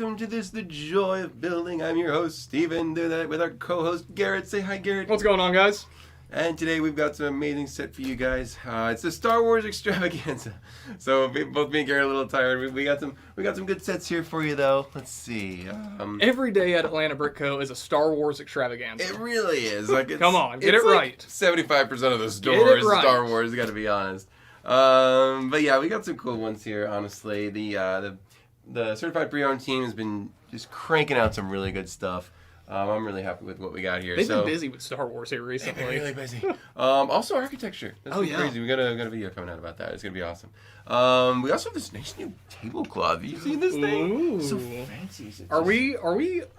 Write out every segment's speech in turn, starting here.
welcome to this, The Joy of Building. I'm your host, Steven, with our co-host, Garrett. Say hi, Garrett. What's going on, guys? And today we've got some amazing set for you guys. It's the Star Wars Extravaganza. So both me and Garrett are a little tired. We got some good sets here for you, though. Let's see. Every day at Atlanta Brick Co. is a Star Wars Extravaganza. It really is. Like, Come on, get it right. 75% of the store is Star Wars. Got to be honest. But yeah, we got some cool ones here. Honestly, the certified pre-owned team has been just cranking out some really good stuff. I'm really happy with what we got here. They've been busy with Star Wars here recently. They've been really busy. Also architecture. That's crazy. We got a video coming out about that. It's gonna be awesome. We also have this nice new tablecloth. You see this thing? Ooh. So fancy. Are we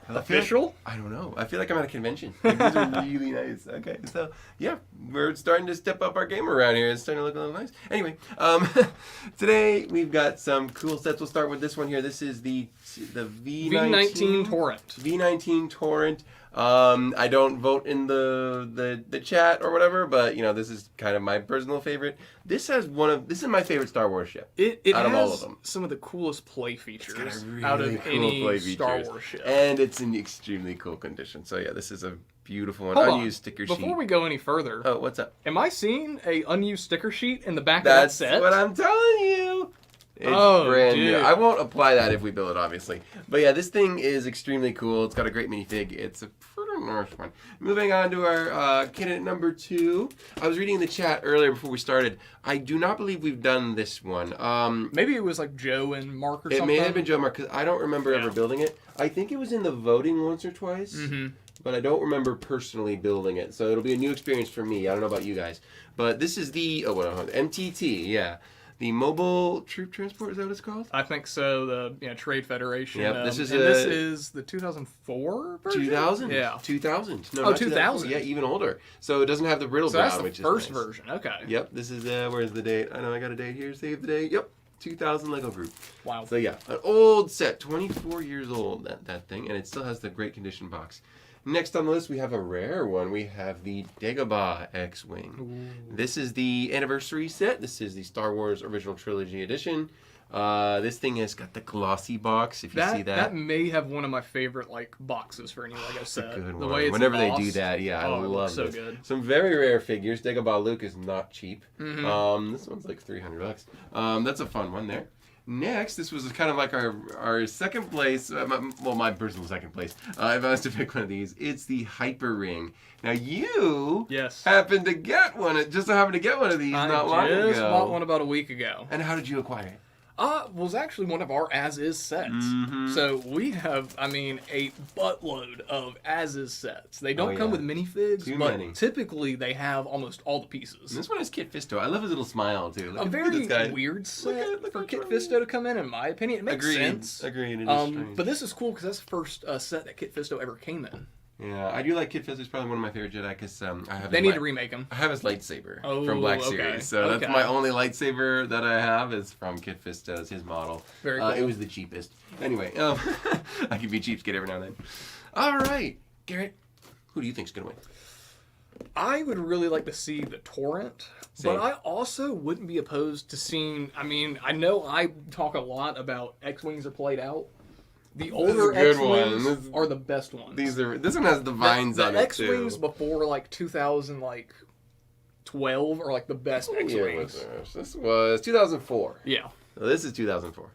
official? I don't know. I feel like I'm at a convention. Like, these are really nice. Okay, so yeah, we're starting to step up our game around here. It's starting to look a little nice. Anyway, today we've got some cool sets. We'll start with this one here. This is the V19 Torrent. V19 Torrent. I don't vote in the chat or whatever, but you know, this is kind of my personal favorite. This is my favorite Star Wars ship. It out of all of them. Some of the coolest play features Really out of cool any Star Wars ship. And it's in extremely cool condition. So yeah, this is a beautiful one. Hold Unused sticker sheet. Before we go any further, oh, what's up? Am I seeing a unused sticker sheet in the back of that set? That's what I'm telling you. It's brand new. I won't apply that if we build it, obviously. But yeah, this thing is extremely cool. It's got a great minifig. It's a pretty nice one. Moving on to our candidate number 2. I was reading in the chat earlier before we started. I do not believe we've done this one. Maybe it was like Joe and Mark or something. It may have been Joe and Mark, because I don't remember ever building it. I think it was in the voting once or twice. Mm-hmm. But I don't remember personally building it. So it'll be a new experience for me. I don't know about you guys. But this is the MTT, yeah. The Mobile Troop Transport, is that what it's called? I think so. The Trade Federation. Yep, this is the 2004 version? 2000? Yeah. 2000. No, oh, 2000. Yeah, even older. So it doesn't have the brittle brown, which is first nice. version. Okay. Yep, this is, where's the date? I know I got a date here. Save the date. Yep, 2000 Lego Group. Wow. So yeah, an old set, 24 years old, that thing, and it still has the great condition box. Next on the list, we have a rare one. We have the Dagobah X-Wing. This is the anniversary set. This is the Star Wars Original Trilogy Edition. This thing has got the glossy box, if you see that. That may have one of my favorite boxes for any Lego set. Good the one. way it's Whenever embossed, they do that, yeah, I love so this. good. Some very rare figures. Dagobah Luke is not cheap. Mm-hmm. This one's like $300. That's a fun one there. Next, this was kind of like our second place, my personal second place. If I was to pick one of these, it's the Hyper Ring. Now you happened to get one. Just happened to get one of these not long ago. I just bought one about a week ago. And how did you acquire it? Was actually one of our as-is sets. Mm-hmm. So we have, a buttload of as-is sets. They don't come with minifigs, but typically they have almost all the pieces. And this one has Kit Fisto. I love his little smile, too. A very weird set for Kit Fisto to come in my opinion. It makes sense. Agreed. It is strange. But this is cool because that's the first set that Kit Fisto ever came in. Yeah, I do like Kit Fisto. He's probably one of my favorite Jedi because I have. They need to remake him. I have his lightsaber from Black Series, so that's my only lightsaber that I have is from Kit Fisto's his model. Very cool. It was the cheapest. Anyway, I can be cheapskate every now and then. All right, Garrett, who do you think's gonna win? I would really like to see the Torrent, but I also wouldn't be opposed to seeing. I know I talk a lot about X-Wings are played out. The older X-Wings are the best ones. This one has the vines on it, too. The X-Wings before 2012 are the best X-Wings. This was 2004. Yeah. So this is 2004.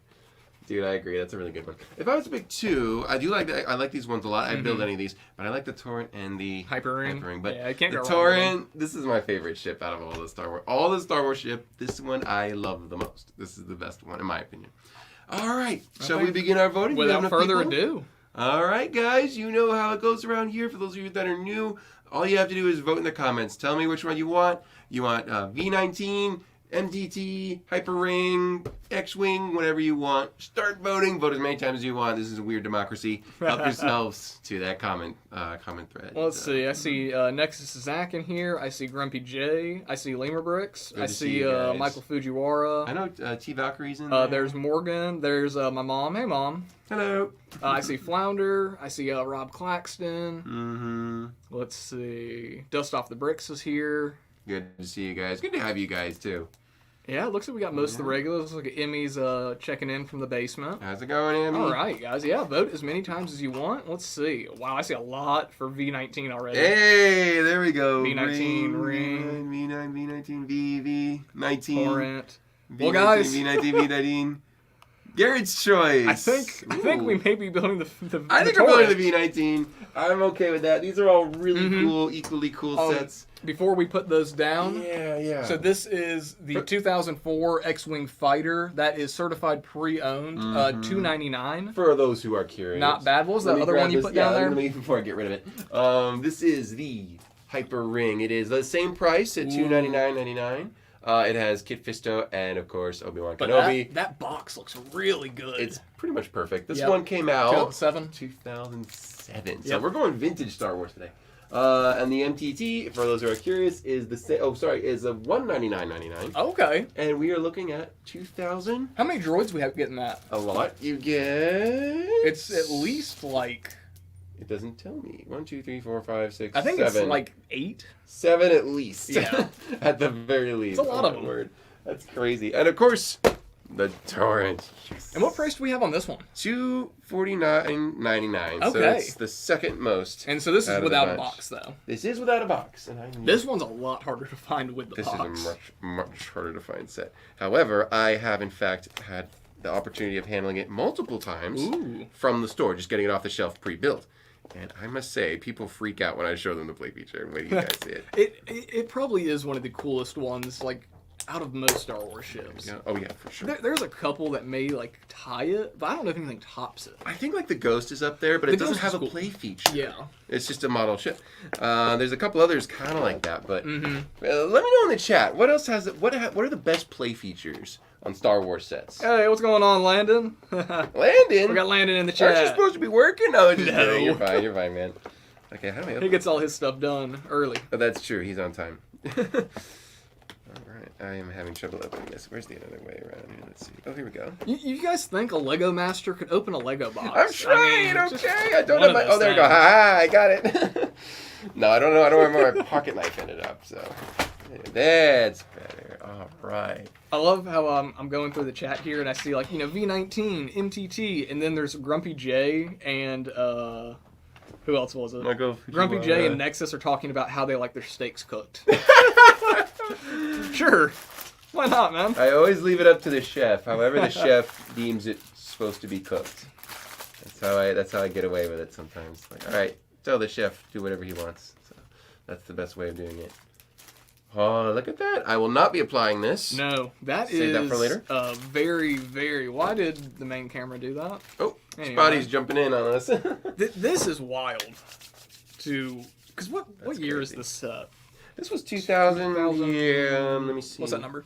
Dude, I agree. That's a really good one. If I was to pick two, I like these ones a lot. I'd build any of these, but I like the Torrent and the Hyper Ring. But I can't the go Torrent, this is my favorite ship out of all the Star Wars. All the Star Wars ship, this one I love the most. This is the best one, in my opinion. All right, shall we begin our voting? Without further ado. All right, guys, you know how it goes around here. For those of you that are new, all you have to do is vote in the comments. Tell me which one you want. You want V19, MTT, Hyper Ring, X-Wing, whatever you want. Start voting. Vote as many times as you want. This is a weird democracy. Help yourselves to that comment thread. Well, let's see. I see Nexus Zach in here. I see Grumpy J. I see Lamer Bricks. I see Michael Fujiwara. I know T Valkyrie's in there. There's Morgan. There's my mom. Hey, Mom. Hello. I see Flounder. I see Rob Claxton. Mm-hmm. Let's see. Dust Off the Bricks is here. Good to see you guys. Good to have you guys, too. Yeah, it looks like we got most of the regulars. Looks like Emmy's checking in from the basement. How's it going, Emmy? All right, guys. Yeah, vote as many times as you want. Let's see. Wow, I see a lot for V19 already. Hey, there we go. V19, ring. V9, V19, V19. Torrent. V19, Well, guys. V19, V19. Garrett's choice. I think we may be building the I think we're building the V19. I'm okay with that. These are all really cool, equally cool sets. Before we put those down, Yeah. so this is the 2004 X-Wing Fighter. That is certified pre-owned, $299. For those who are curious. Not bad. What was the Let me other grab one you this- put down there? Let me, before I get rid of it. This is the Hyper Ring. It is the same price at $299.99. It has Kit Fisto and, of course, Obi-Wan Kenobi. That box looks really good. It's pretty much perfect. This Yep. one came out 2007. 2007. So Yep. we're going vintage Star Wars today. And the MTT, for those who are curious, is is a $199.99. Okay. And we are looking at 2,000. How many droids we have getting that? A lot. You get. It's at least like, It doesn't tell me. 1, 2, 3, 4, 5, 6, I think 7. it's like 8. 7 at least. Yeah. At the very least. It's a lot of my them. Word. That's crazy. And of course, the torrent. And what price do we have on this one? $249.99. So Okay. it's the second most. And so this out is of the without a bunch. box, though. This is without a box. And This one's a lot harder to find with the This box. is a much harder to find set. However, I have in fact had the opportunity of handling it multiple times Ooh. from the store, just getting it off the shelf pre-built. And I must say, people freak out when I show them the play feature. Wait till you guys see it. It probably is one of the coolest ones, like, out of most Star Wars ships. Yeah. Oh yeah, for sure. There's a couple that may, like, tie it, but I don't know if anything tops it. I think like the Ghost is up there, but The it doesn't Ghost have is a cool. play feature. Yeah. It's just a model ship. There's a couple others kind of like that, but Mm-hmm. let me know in the chat what else has it. What are the best play features on Star Wars sets? Hey, what's going on, Landon? Landon, We got Landon in the aren't you chat. supposed to be working? No, just No. kidding. You're fine, man. Okay, how do I He open? gets all his stuff done early. Oh, that's true. He's on time. All right, I am having trouble opening this. Where's the other way around here? Let's see. Oh, here we go. You guys think a Lego master could open a Lego box? I'm trying. just Okay, I don't one have of my. Oh, those there we go. things. Ha! I got it. No, I don't know. I don't know where my pocket knife ended up. So that's better. All right. I love how I'm going through the chat here and I see like V19, MTT, and then there's Grumpy J and who else was it? Michael Grumpy Fujiwara. J and Nexus are talking about how they like their steaks cooked. Sure, why not, man? I always leave it up to the chef. However, the chef deems it supposed to be cooked. That's how I get away with it sometimes. Like, all right, tell the chef do whatever he wants. So that's the best way of doing it. Oh, look at that! I will not be applying this. No, that Save that for later? very, very. Why did the main camera do that? Oh, Anyway. Spotty's jumping in on us. This is wild. Because what That's year is crazy. this set? This was 2000. 2000. Yeah, let me see. What's that number?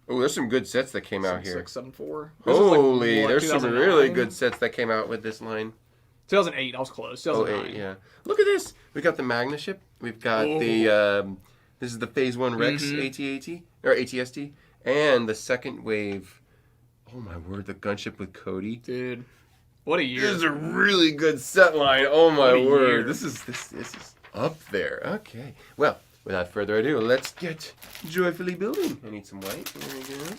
Oh, there's some good sets that came out here. 674. Holy, there's some really good sets that came out with this line. 2008. I was close. 2009. 08, yeah. Look at this. We got the Magna ship. We've got the this is the Phase 1 Rex AT-AT or ATST and the second wave. Oh my word, the gunship with Cody. Dude, what a year. This is a really good set line. Oh my What a word. year. This is up there. Okay. Well, without further ado, let's get joyfully building. I need some white. There we go.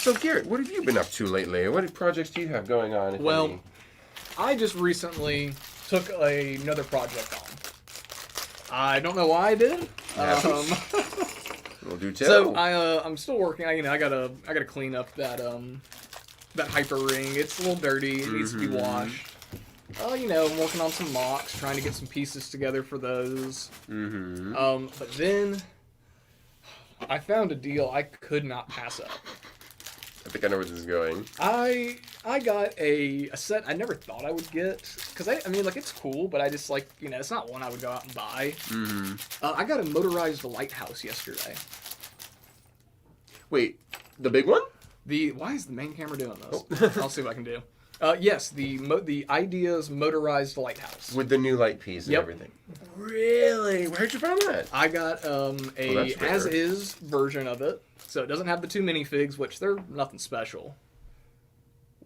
So Garrett, what have you been up to lately? What projects do you have going on? if Well, any? I just recently took another project on. I don't know why I did. We'll do too. So I'm still working. I gotta clean up that hyper ring. It's a little dirty. It needs to be washed. I'm working on some mocks, trying to get some pieces together for those. But then I found a deal I could not pass up. I think I know where this is going. I got a set I never thought I would get, because I mean, like, it's cool, but I just, like, it's not one I would go out and buy. I got a motorized lighthouse yesterday. Wait, the big one? Why is the main camera doing this? I'll see what I can do. Yes, the Ideas motorized lighthouse. With the new light piece and Yep. everything. Really? Where'd you find that? I got that's a rare. as-is version of it, so it doesn't have the two minifigs, which they're nothing special.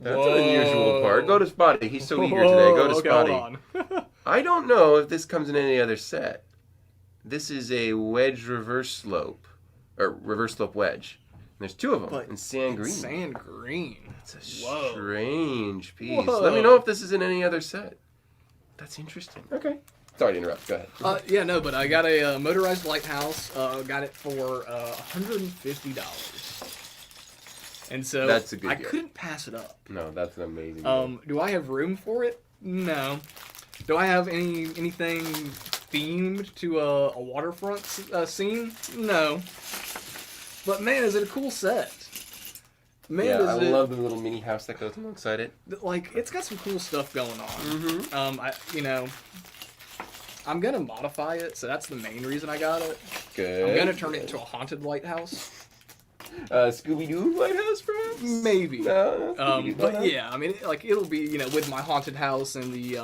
That's an unusual part. Go to Spotty. He's so eager today. Go to Okay, Spotty. hold on. I don't know if this comes in any other set. This is a wedge reverse slope, or reverse slope wedge. And there's two of them in sand green. Sand green. It's a strange piece. Whoa. Let me know if this is in any other set. That's interesting. Okay. Sorry to interrupt. Go ahead. Yeah, no, but I got a motorized lighthouse. Got it for $150. And so That's a good I deal. couldn't pass it up. No, that's an amazing deal. Do I have room for it? No. Do I have anything themed to a waterfront scene? No. But man, is it a cool set. Man, yeah, is I it, love the little mini house that goes alongside it. like, it's got some cool stuff going on. Mm-hmm. I'm gonna modify it, so that's the main reason I got it. Good. I'm gonna turn it into a haunted lighthouse. Scooby-Doo lighthouse, perhaps? Maybe. No, But yeah, I mean, it'll be, with my haunted house and the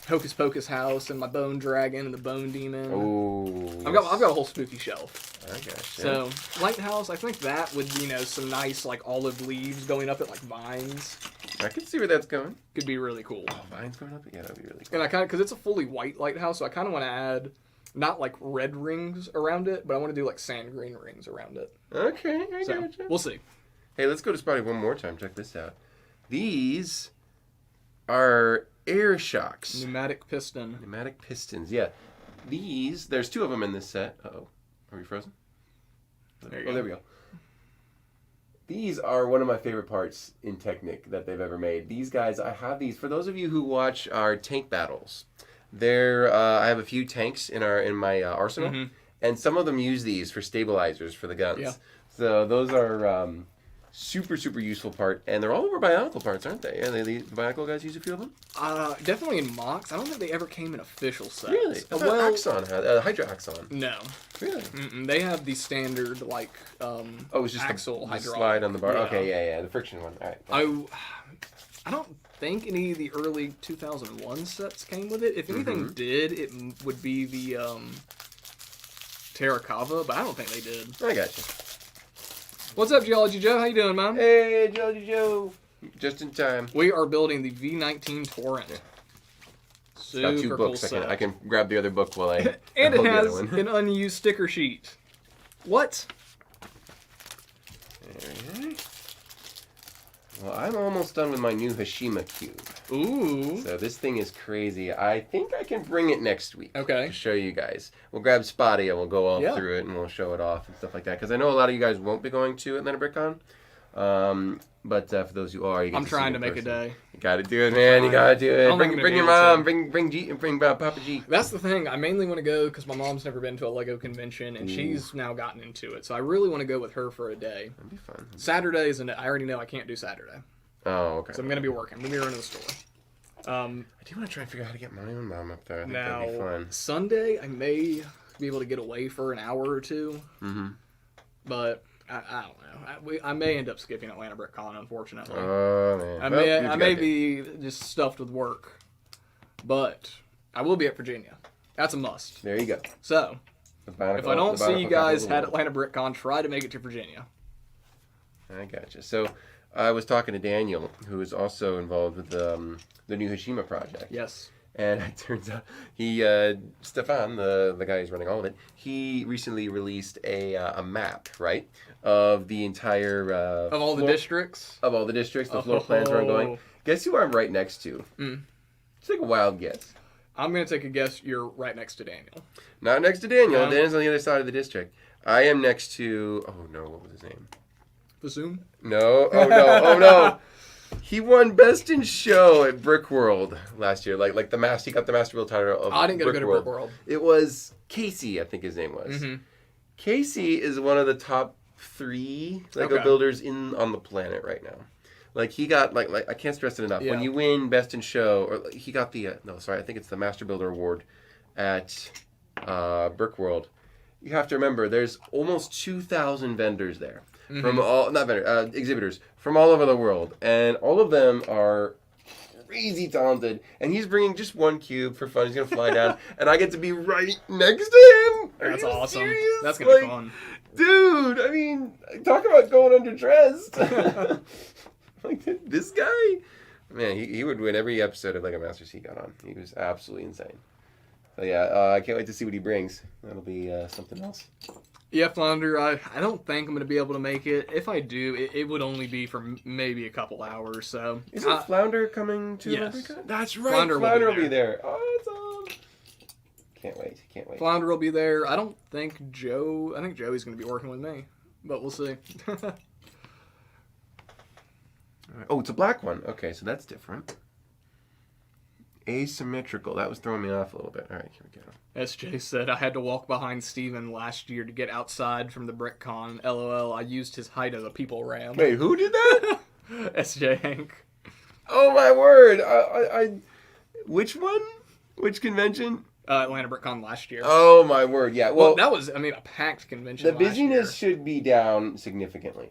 Hocus Pocus house and my Bone Dragon and the Bone Demon. Oh. I've got a whole spooky shelf. I gotcha. So lighthouse, I think that would be some nice like olive leaves going up at like vines. I can see where that's going. Could be really cool. Oh, vines going up? Yeah, that'd be really cool. And I kind of, because it's a fully white lighthouse, so I kind of want to add not like red rings around it, but I want to do like sand green rings around it. Okay, I So gotcha. we'll see. Hey, let's go to Spotty one more time. Check this out. These are air shocks. Pneumatic piston. Pneumatic pistons, yeah. These, there's two of them in this set. Uh-oh. Are we frozen? There you go. There we go. These are one of my favorite parts in Technic that they've ever made. These guys, I have these. For those of you who watch our tank battles, I have a few tanks in my arsenal, and some of them use these for stabilizers for the guns. Yeah. So those are super, super useful part, and they're all over Bionicle parts, aren't they? Yeah, the Bionicle guys use a few of them? Definitely in Mox. I don't think they ever came in official sets. Really? I thought Axon had, Hydra Axon. No. Really? They have the standard, like, it's just axle the hydraulic. slide on the bar. Yeah. Okay, yeah, the friction one. All right. I don't think any of the early 2001 sets came with it. If anything did, it would be the Terracava, but I don't think they did. I got you. What's up, Geology Joe? How you doing, man? Hey, Jody Joe. Just in time. We are building the V19 Torrent. Super Got two cool books. set. I can grab the other book while I And it hold the has other one. an unused sticker sheet. What? Alright. Well, I'm almost done with my new Hashima cube. Ooh. So this thing is crazy. I think I can bring it next week. Okay. To show you guys. We'll grab Spotty and we'll go all through it and we'll show it off and stuff like that. Because I know a lot of you guys won't be going to Atlanta BrickCon. But for those who are, you get I'm to trying see to it in make a person. day. You gotta do it, man. You gotta do it. Bring your mom. Bring Papa G. That's the thing. I mainly want to go because my mom's never been to a Lego convention and she's now gotten into it. So I really want to go with her for a day. That'd be fun. Saturdays, and I already know I can't do Saturday. Oh, okay. So I'm going to be working. I'm going to be running the store. I do want to try and figure out how to get my own mom up there. I think Now, that'd be fun. Sunday, I may be able to get away for an hour or two. Mm-hmm. But I don't know. I may end up skipping Atlanta BrickCon, unfortunately. Oh, man. I may be just stuffed with work. But I will be at Virginia. That's a must. There you go. So, if I don't see you guys at Atlanta BrickCon, try to make it to Virginia. I gotcha. So, I was talking to Daniel, who is also involved with the new Hashima project. Yes. And it turns out Stefan, the guy who's running all of it, he recently released a map, right, of the entire Of all the districts? Of all the districts, the floor plans where I'm going. Guess who I'm right next to? Just take a wild guess. I'm going to take a guess you're right next to Daniel. Not next to Daniel. No. Daniel's on the other side of the district. I am next to... Oh, no. What was his name? Bassoon? No. Oh, no. Oh, no. He won Best in Show at Brick World last year. Like he got the Master Build title of I didn't get to go to Brick Brick World. It was Casey, I think his name was. Casey is one of the top 3 Lego builders on the planet right now. Like he got like I can't stress it enough. Yeah. When you win Best in Show, or he got the I think it's the Master Builder Award at Brick World. You have to remember there's almost 2,000 vendors there. From all, not vendors, exhibitors from all over the world, and all of them are crazy talented. And he's bringing just one cube for fun. He's gonna fly down, and I get to be right next to him. That's awesome. Serious? That's gonna be fun, dude. I mean, talk about going underdressed. Like this guy, man, he would win every episode of Lego Masters he got on. He was absolutely insane. But yeah, I can't wait to see what he brings. That'll be something else. Yeah, Flounder, I don't think I'm going to be able to make it. If I do, it would only be for maybe a couple hours. So Isn't Flounder coming to yes. Olympica? That's right. Flounder will be there. Awesome. Can't wait. Flounder will be there. I think Joey's going to be working with me, but we'll see. Oh, it's a black one. Okay, so that's different. Asymmetrical. That was throwing me off a little bit. All right, here we go. SJ said, I had to walk behind Steven last year to get outside from the BrickCon. LOL, I used his height as a people ram. Wait, who did that? SJ Hank. Oh, my word. Which one? Which convention? Atlanta BrickCon last year. Oh, my word. Yeah, well that was, a packed convention the busyness should be down significantly.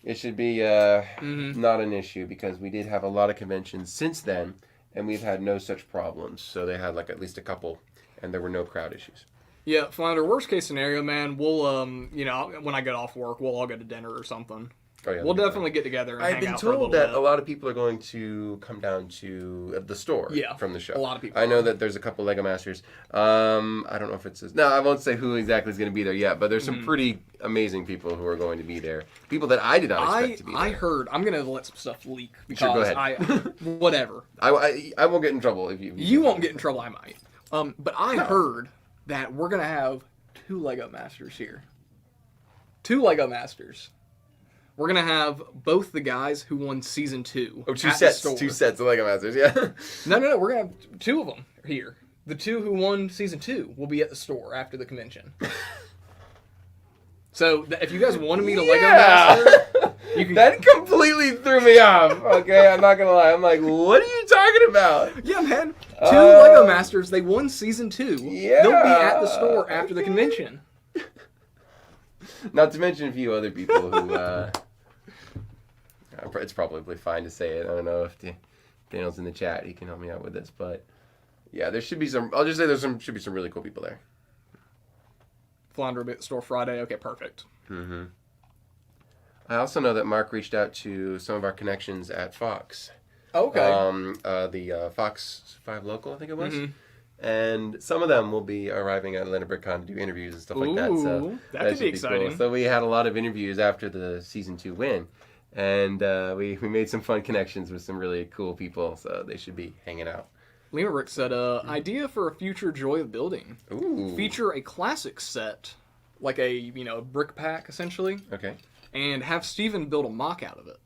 It should be not an issue because we did have a lot of conventions since then, and we've had no such problems. So they had at least a couple, and there were no crowd issues. Yeah, Flounder, worst case scenario, man, we'll, when I get off work, we'll all go to dinner or something. Oh, yeah, we'll definitely get together and hang out for a little bit. I've been told that bit. a lot of people are going to come down to the store from the show. A lot of people. I know that there's a couple Lego Masters. I don't know if it's... No, I won't say who exactly is going to be there yet, but there's some pretty amazing people who are going to be there. People that I did not expect to be there. I heard... I'm going to let some stuff leak because sure, go ahead. whatever. I won't get in trouble if you... You won't get in trouble, I might. But I heard that we're going to have 2 Lego Masters here. 2 Lego Masters. We're going to have both the guys who won Season 2. Oh, 2 sets. 2 sets of Lego Masters, yeah. No. We're going to have 2 of them here. The 2 who won Season 2 will be at the store after the convention. So, if you guys want to meet a Lego Master, you can... That completely threw me off. Okay, I'm not going to lie. I'm like, what are you talking about? Yeah, man. 2 Lego Masters. They won Season 2. Yeah. They'll be at the store after the convention. Not to mention a few other people who, it's probably fine to say it. I don't know if Daniel's in the chat. He can help me out with this. But, yeah, there should be some, I'll just say should be some really cool people there. Flounder will be at the store Friday. Okay, perfect. Mm-hmm. I also know that Mark reached out to some of our connections at Fox. Okay. The Fox 5 Local, I think it was. Mm-hmm. And some of them will be arriving at Atlanta BrickCon to do interviews and stuff like that. So that could be exciting. Cool. So we had a lot of interviews after the Season 2 win. And we made some fun connections with some really cool people. So they should be hanging out. Lima Rick said, idea for a future Joy of Building. Ooh. Feature a classic set, like a, brick pack, essentially. Okay. And have Steven build a mock out of it.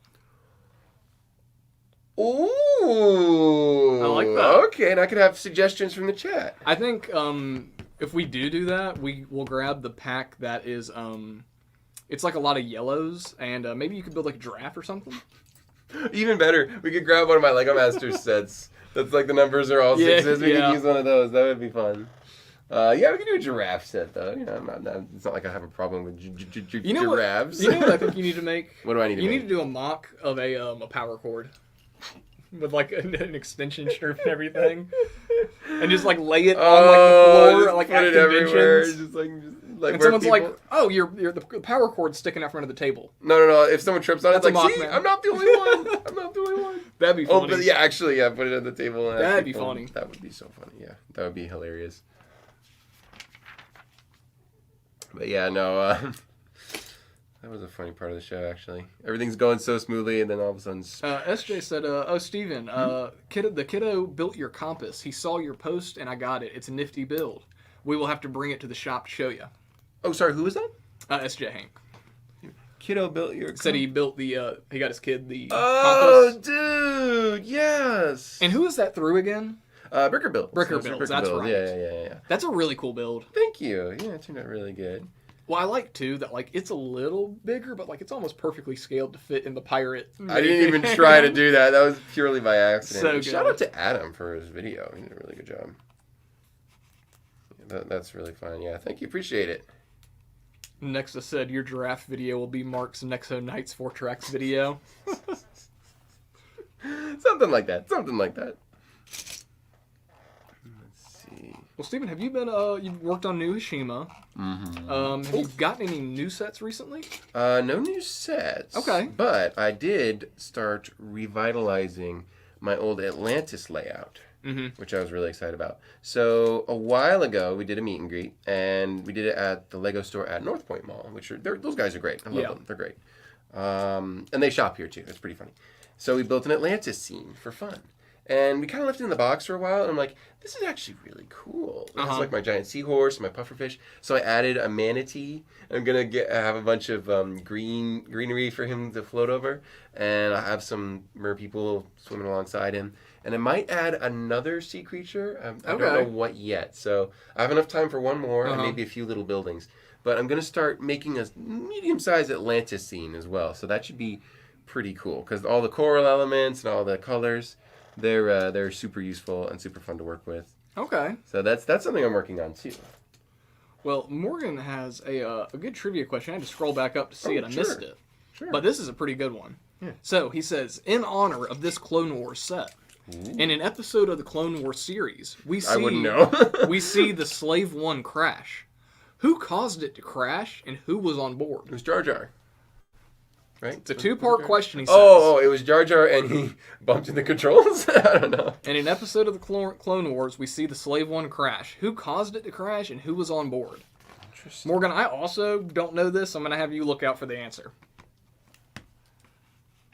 Ooh. I like that. Okay, and I could have suggestions from the chat. I think if we do that, we will grab the pack that is, it's like a lot of yellows, and maybe you could build like a giraffe or something. Even better, we could grab one of my Lego Masters sets. That's like the numbers are all sixes. We could use one of those. That would be fun. Yeah, we can do a giraffe set though. It's not like I have a problem with giraffes. You know what I think you need to make? What do I need to make? You need to do a mock of a power cord. With like an extension strip and everything, and just like lay it on like the floor, like at conventions. Just like and someone's like, "Oh, the power cord's sticking out front of the table." No. If someone trips on it, it's like, "See, man. I'm not the only one. I'm not the only one." That'd be funny. Oh, but yeah, actually, yeah, put it on the table. And that'd be funny. That would be so funny. Yeah, that would be hilarious. But yeah, no. That was a funny part of the show, actually. Everything's going so smoothly, and then all of a sudden... SJ said, oh, Steven, the kiddo built your compass. He saw your post, and I got it. It's a nifty build. We will have to bring it to the shop to show you. Oh, sorry, who was that? SJ Hank. Kiddo built your compass? Said he built the, he got his kid the compass. Oh, dude, yes! And who is that through again? Bricker Builds. Bricker Builds, that's right. Yeah. That's a really cool build. Thank you. Yeah, it turned out really good. Well, I like, too, that, like, it's a little bigger, but, like, it's almost perfectly scaled to fit in the pirate. I didn't even try to do that. That was purely by accident. So good. Shout out to Adam for his video. He did a really good job. That's really fun. Yeah, thank you. Appreciate it. Nexa said, your giraffe video will be Mark's Nexo Knights 4 tracks video. Something like that. Well, Steven, have you been, you've worked on new Hashima. Mm-hmm. Have you gotten any new sets recently? No new sets. Okay. But I did start revitalizing my old Atlantis layout. which I was really excited about. So a while ago, we did a meet and greet, and we did it at the Lego store at North Point Mall, which those guys are great. I love them. They're great. And they shop here too. It's pretty funny. So we built an Atlantis scene for fun. And we kind of left it in the box for a while, and I'm like, this is actually really cool. It's like my giant seahorse, my pufferfish. So I added a manatee. I'm going to have a bunch of greenery for him to float over, and I have some mer people swimming alongside him. And I might add another sea creature. I don't know what yet. So I have enough time for one more, and maybe a few little buildings. But I'm going to start making a medium-sized Atlantis scene as well. So that should be pretty cool, because all the coral elements and all the colors... They're super useful and super fun to work with. Okay. So that's something I'm working on too. Well, Morgan has a good trivia question. I had to scroll back up to see it. I missed it. Sure. But this is a pretty good one. Yeah. So he says, in honor of this Clone Wars set, in an episode of the Clone Wars series, we see I wouldn't know. we see the Slave One crash. Who caused it to crash, and who was on board? It was Jar Jar. Right? It's a two-part question, he says. Oh, it was Jar Jar and he bumped into the controls? I don't know. In an episode of the Clone Wars, we see the Slave One crash. Who caused it to crash and who was on board? Interesting. Morgan, I also don't know this. I'm going to have you look out for the answer.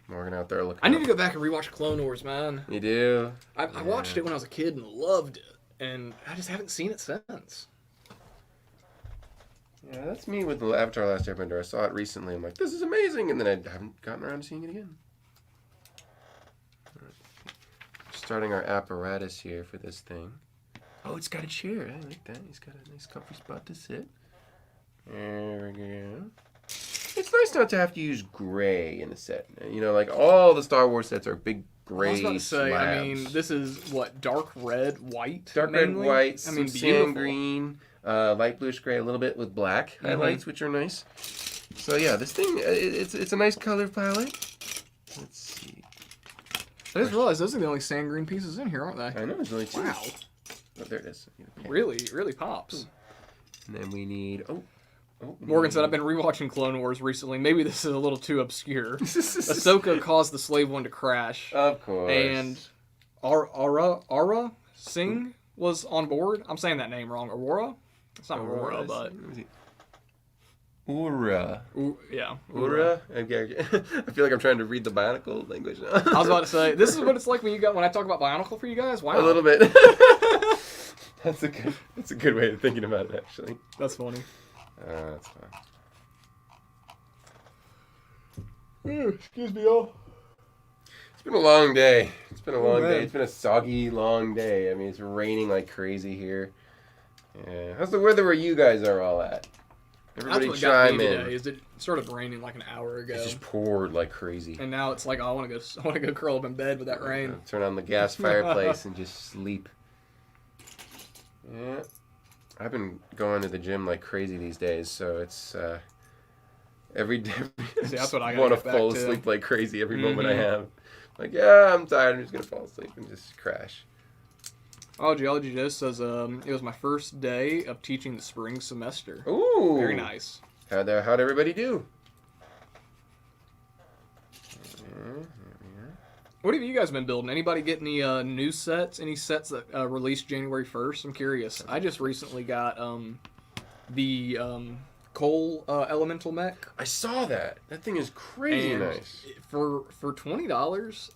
Morgan out there looking I need to go back and rewatch Clone Wars, man. You do? I watched it when I was a kid and loved it. And I just haven't seen it since. Yeah, that's me with the Avatar Last Airbender. I saw it recently. I'm like, this is amazing. And then I haven't gotten around to seeing it again. Right. Starting our apparatus here for this thing. Oh, it's got a chair. I like that. It's got a nice comfy spot to sit. There we go. It's nice not to have to use gray in a set. You know, like all the Star Wars sets are big gray I was about to say, slabs. I mean, this is, what, dark red, white? Dark mainly? red, white, I mean, some beautiful. sand green. Light bluish gray, a little bit with black highlights, which are nice. So yeah, this thing, it's a nice color palette. Let's see. I just realized those are the only sand green pieces in here, aren't they? I know, there's only two. Wow. Oh, there it is. Really pops. And then we need, Morgan said, I've been rewatching Clone Wars recently. Maybe this is a little too obscure. Ahsoka caused the Slave One to crash. Of course. And Aura Singh was on board. I'm saying that name wrong. Aurora? It's not Aurora, but... Ura. Yeah. Ura? I feel like I'm trying to read the Bionicle language now. I was about to say, this is what it's like when I talk about Bionicle for you guys. Wow. A little bit. That's a good way of thinking about it, actually. That's funny. That's fine. Excuse me, y'all. It's been a long day. It's been a long day. It's been a soggy, long day. I mean, it's raining like crazy here. Yeah. How's the weather where you guys are all at? Everybody That's what got me chime in. today. Is it started raining like an hour ago? It just poured like crazy. And now it's like, oh, I want to go curl up in bed with that rain. Turn on the gas fireplace and just sleep. Yeah. I've been going to the gym like crazy these days, so it's every day. See, that's what I want to fall asleep like crazy every moment I have. Like, yeah, I'm tired. I'm just gonna fall asleep and just crash. Oh, Geology Joe says it was my first day of teaching the spring semester. Ooh, very nice. How'd everybody do? What have you guys been building? Anybody get any new sets? Any sets that released January 1st? I'm curious. I just recently got the Coal Elemental Mech. I saw that. That thing is crazy nice. For $20,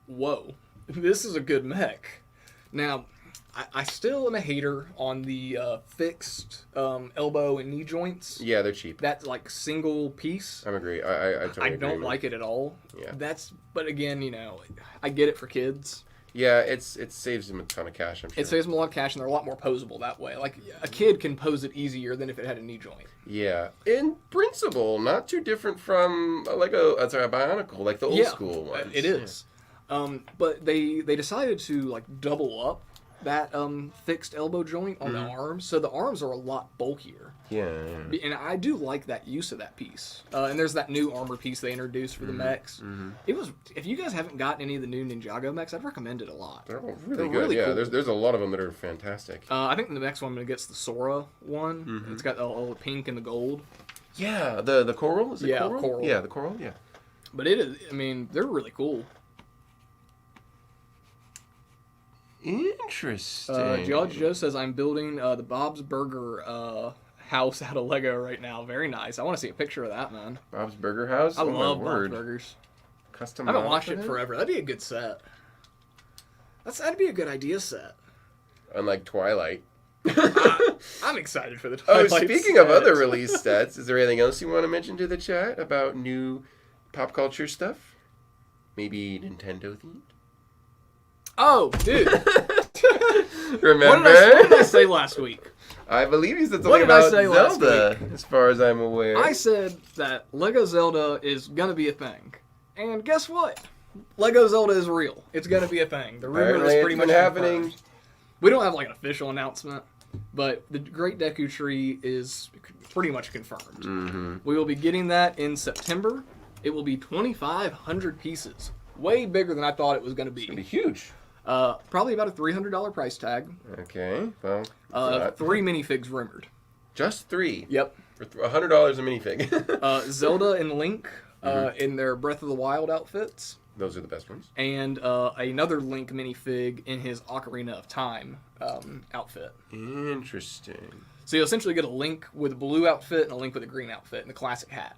whoa. This is a good mech. Now, I still am a hater on the fixed elbow and knee joints. Yeah, they're cheap. That like single piece. I agree. I totally agree. I don't like it at all. Yeah. But again, you know, I get it for kids. Yeah, it saves them a ton of cash, I'm sure. It saves them a lot of cash, and they're a lot more posable that way. Like, a kid can pose it easier than if it had a knee joint. Yeah. In principle, not too different from a Bionicle, like the old school ones. It is. Yeah. But they decided to, like, double up that fixed elbow joint on the arms, so the arms are a lot bulkier. Yeah. And I do like that use of that piece. And there's that new armor piece they introduced for the mechs. It was. If you guys haven't gotten any of the new Ninjago mechs, I'd recommend it a lot. They're really good. Yeah, cool. There's a lot of them that are fantastic. I think the next one gets the Sora one. It's got the pink and the gold. Yeah, the coral? Is it coral? Coral. Yeah, the coral, yeah. But it is, I mean, they're really cool. Interesting. Judge Joe says, I'm building the Bob's Burger house out of Lego right now. Very nice. I want to see a picture of that, man. Bob's Burger House? I Oh, my love word. Bob's Burgers. Custom I haven't model watched for it that? forever. That'd be a good set. That'd be a good idea set. Unlike Twilight. I'm excited for the Oh, Twilight speaking of set. other release stats, is there anything else you want to mention to the chat about new pop culture stuff? Maybe Nintendo themed? Oh, dude. Remember? What did I say last week? I believe you said What something did I about say last Zelda, as far as I'm aware. I said that Lego Zelda is gonna be a thing. And guess what? Lego Zelda is real. It's gonna be a thing. The rumor Apparently is pretty it's much been happening. confirmed. We don't have like an official announcement, but the Great Deku Tree is pretty much confirmed. Mm-hmm. We will be getting that in September. It will be 2,500 pieces. Way bigger than I thought it was going to It's going to be. be huge. Probably about a $300 price tag. Okay, well, 3 minifigs rumored. just 3. Yep. For $100 a minifig. Zelda and Link in their Breath of the Wild outfits. Those are the best ones. And another Link minifig in his Ocarina of Time outfit. Interesting. So you'll essentially get a Link with a blue outfit and a Link with a green outfit and the classic hat.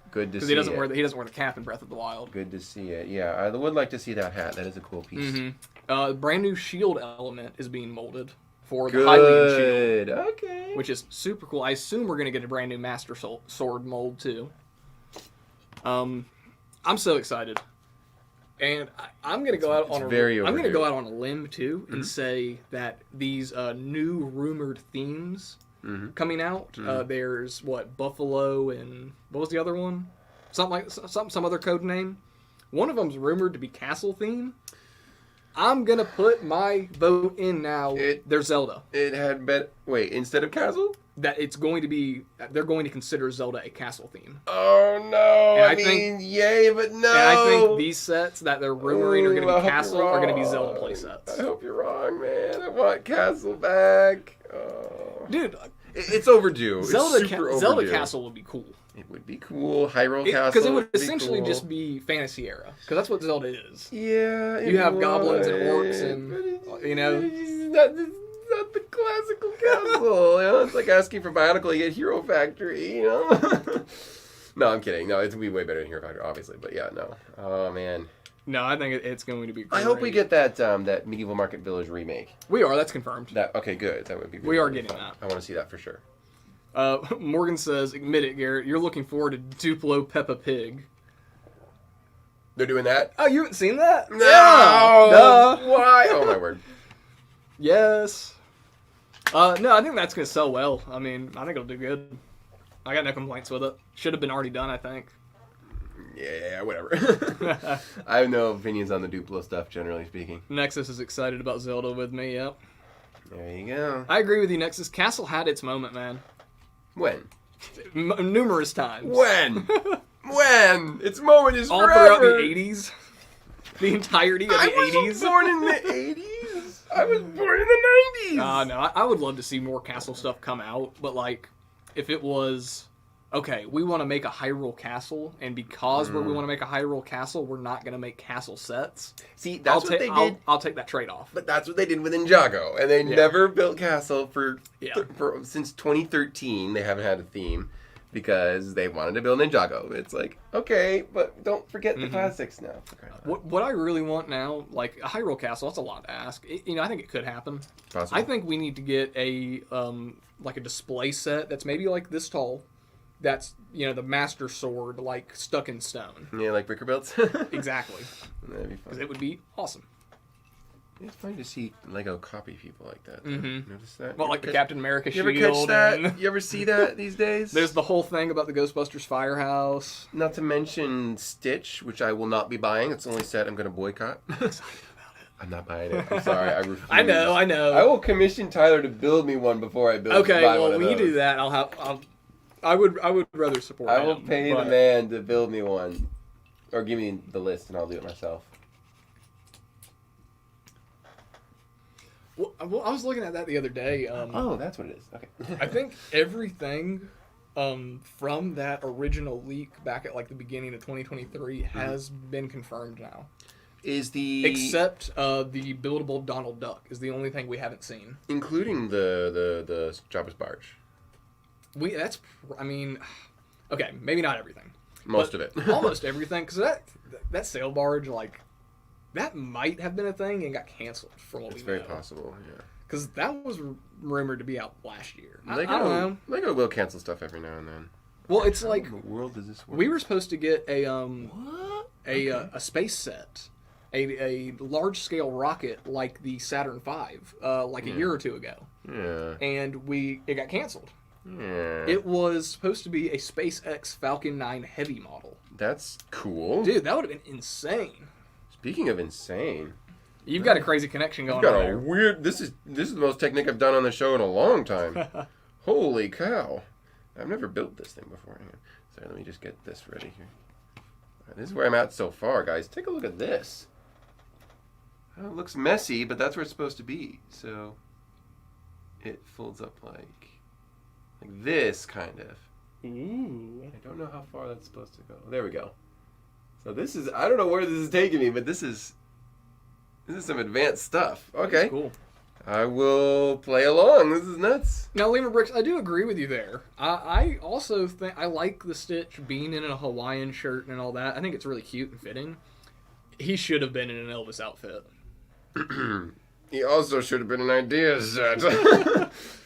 Good to see Because he doesn't it. wear the cap in Breath of the Wild. Good to see it. Yeah, I would like to see that hat. That is a cool piece. Brand new shield element is being molded for the Hylian shield, Good. Okay. which is super cool. I assume we're gonna get a brand new Master Sword mold too. I'm so excited, and I'm gonna go out on I'm gonna go out on a limb too and say that these new rumored themes coming out. There's Buffalo and what was the other one? Some other code name. One of them's rumored to be castle theme. I'm gonna put my vote in now. There's Zelda. It had been... Wait, instead of castle? That it's going to be. They're going to consider Zelda a castle theme. Oh, no. And I mean, yay, but no. And I think these sets that they're rumoring are going to be castle are going to be Zelda play I sets. hope you're wrong, man. I want castle back. Oh. Dude, It's overdue. Zelda it's super Zelda overdue. Castle would be cool. It would be cool. Hyrule Castle. Because it would would be essentially cool. just be fantasy era. Because that's what Zelda is. Yeah, You have would, goblins and orcs and, but you know. It's not the classical castle. You know? It's like asking for Bionicle, you get Hero Factory, you know? No, I'm kidding. No, it's going to be way better than Hero Factory, obviously. But yeah, no. Oh, man. No, I think it's going to be great. I hope we get that that Medieval Market Village remake. We are. That's confirmed. Okay, good. That would be. We are really getting fun. that. I want to see that for sure. Morgan says, admit it, Garrett. You're looking forward to Duplo Peppa Pig. They're doing that? Oh, you haven't seen that? No. Yeah. Duh. Why? Oh my word. Yes. No, I think that's gonna sell well. I mean, I think it'll do good. I got no complaints with it. Should have been already done, I think. Yeah, whatever. I have no opinions on the Duplo stuff, generally speaking. Nexus is excited about Zelda with me. Yep. There you go. I agree with you, Nexus. Castle had its moment, man. When? Numerous times. When? When? Its moment is All forever. throughout the 80s. The entirety of the 80s. I wasn't born in the 80s. I was born in the 90s. No, I would love to see more Castle stuff come out, but like, if it was, okay, we want to make a Hyrule Castle, and because we want to make a Hyrule Castle, we're not going to make castle sets. See, that's what they did. I'll take that trade-off. But that's what they did with Ninjago, and they never built castle for since 2013. They haven't had a theme because they wanted to build Ninjago. It's like, okay, but don't forget the classics now. What I really want now, like a Hyrule Castle, that's a lot to ask. I think it could happen. Possible. I think we need to get a like a display set that's maybe like this tall. That's, the Master Sword, like, stuck in stone. Yeah, like bricker builds? Exactly. That'd be fun. Because it would be awesome. It's funny to see Lego copy people like that. Notice that? Well, like the Captain America You shield. ever catch that? And You ever see that these days? there's the whole thing about the Ghostbusters firehouse. Not to mention Stitch, which I will not be buying. It's the only set I'm going to boycott. I'm not buying it. I'm sorry. I refuse. I know. I will commission Tyler to build me one before I buy well, one of when you those. do that, I would rather support I will him, pay the man to build me one. Or give me the list and I'll do it myself. Well, I was looking at that the other day. Oh, that's what it is. Okay. I think everything from that original leak back at like the beginning of 2023 has been confirmed now. Is the Except the buildable Donald Duck is the only thing we haven't seen, including the Jabba's barge. Okay, maybe not everything. Most of it. Almost everything, because that sail barge, like, that might have been a thing and got canceled from what we know. It's very possible, yeah. Because that was rumored to be out last year. I Lego, don't know. Lego will cancel stuff every now and then. Well, it's like, how in the world does this work? we were supposed to get a What? a space set, a large scale rocket like the Saturn V, like a year or two ago. Yeah. And it got canceled. Yeah. It was supposed to be a SpaceX Falcon 9 Heavy model. That's cool. Dude, that would have been insane. Speaking of insane, You've got a crazy connection going you've got on a there. weird. This is the most technique I've done on the show in a long time. Holy cow! I've never built this thing before. Hang on. Sorry, let me just get this ready here. This is where I'm at so far, guys. Take a look at this. Oh, it looks messy, but that's where it's supposed to be. So it folds up like this, kind of. Ooh. I don't know how far that's supposed to go. There we go. So this is, I don't know where this is taking me, but this is some advanced stuff. Okay. That's cool. I will play along. This is nuts. Now, Lehman Bricks, I do agree with you there. I also think I like the Stitch being in a Hawaiian shirt and all that. I think it's really cute and fitting. He should have been in an Elvis outfit. He also should have been an idea set.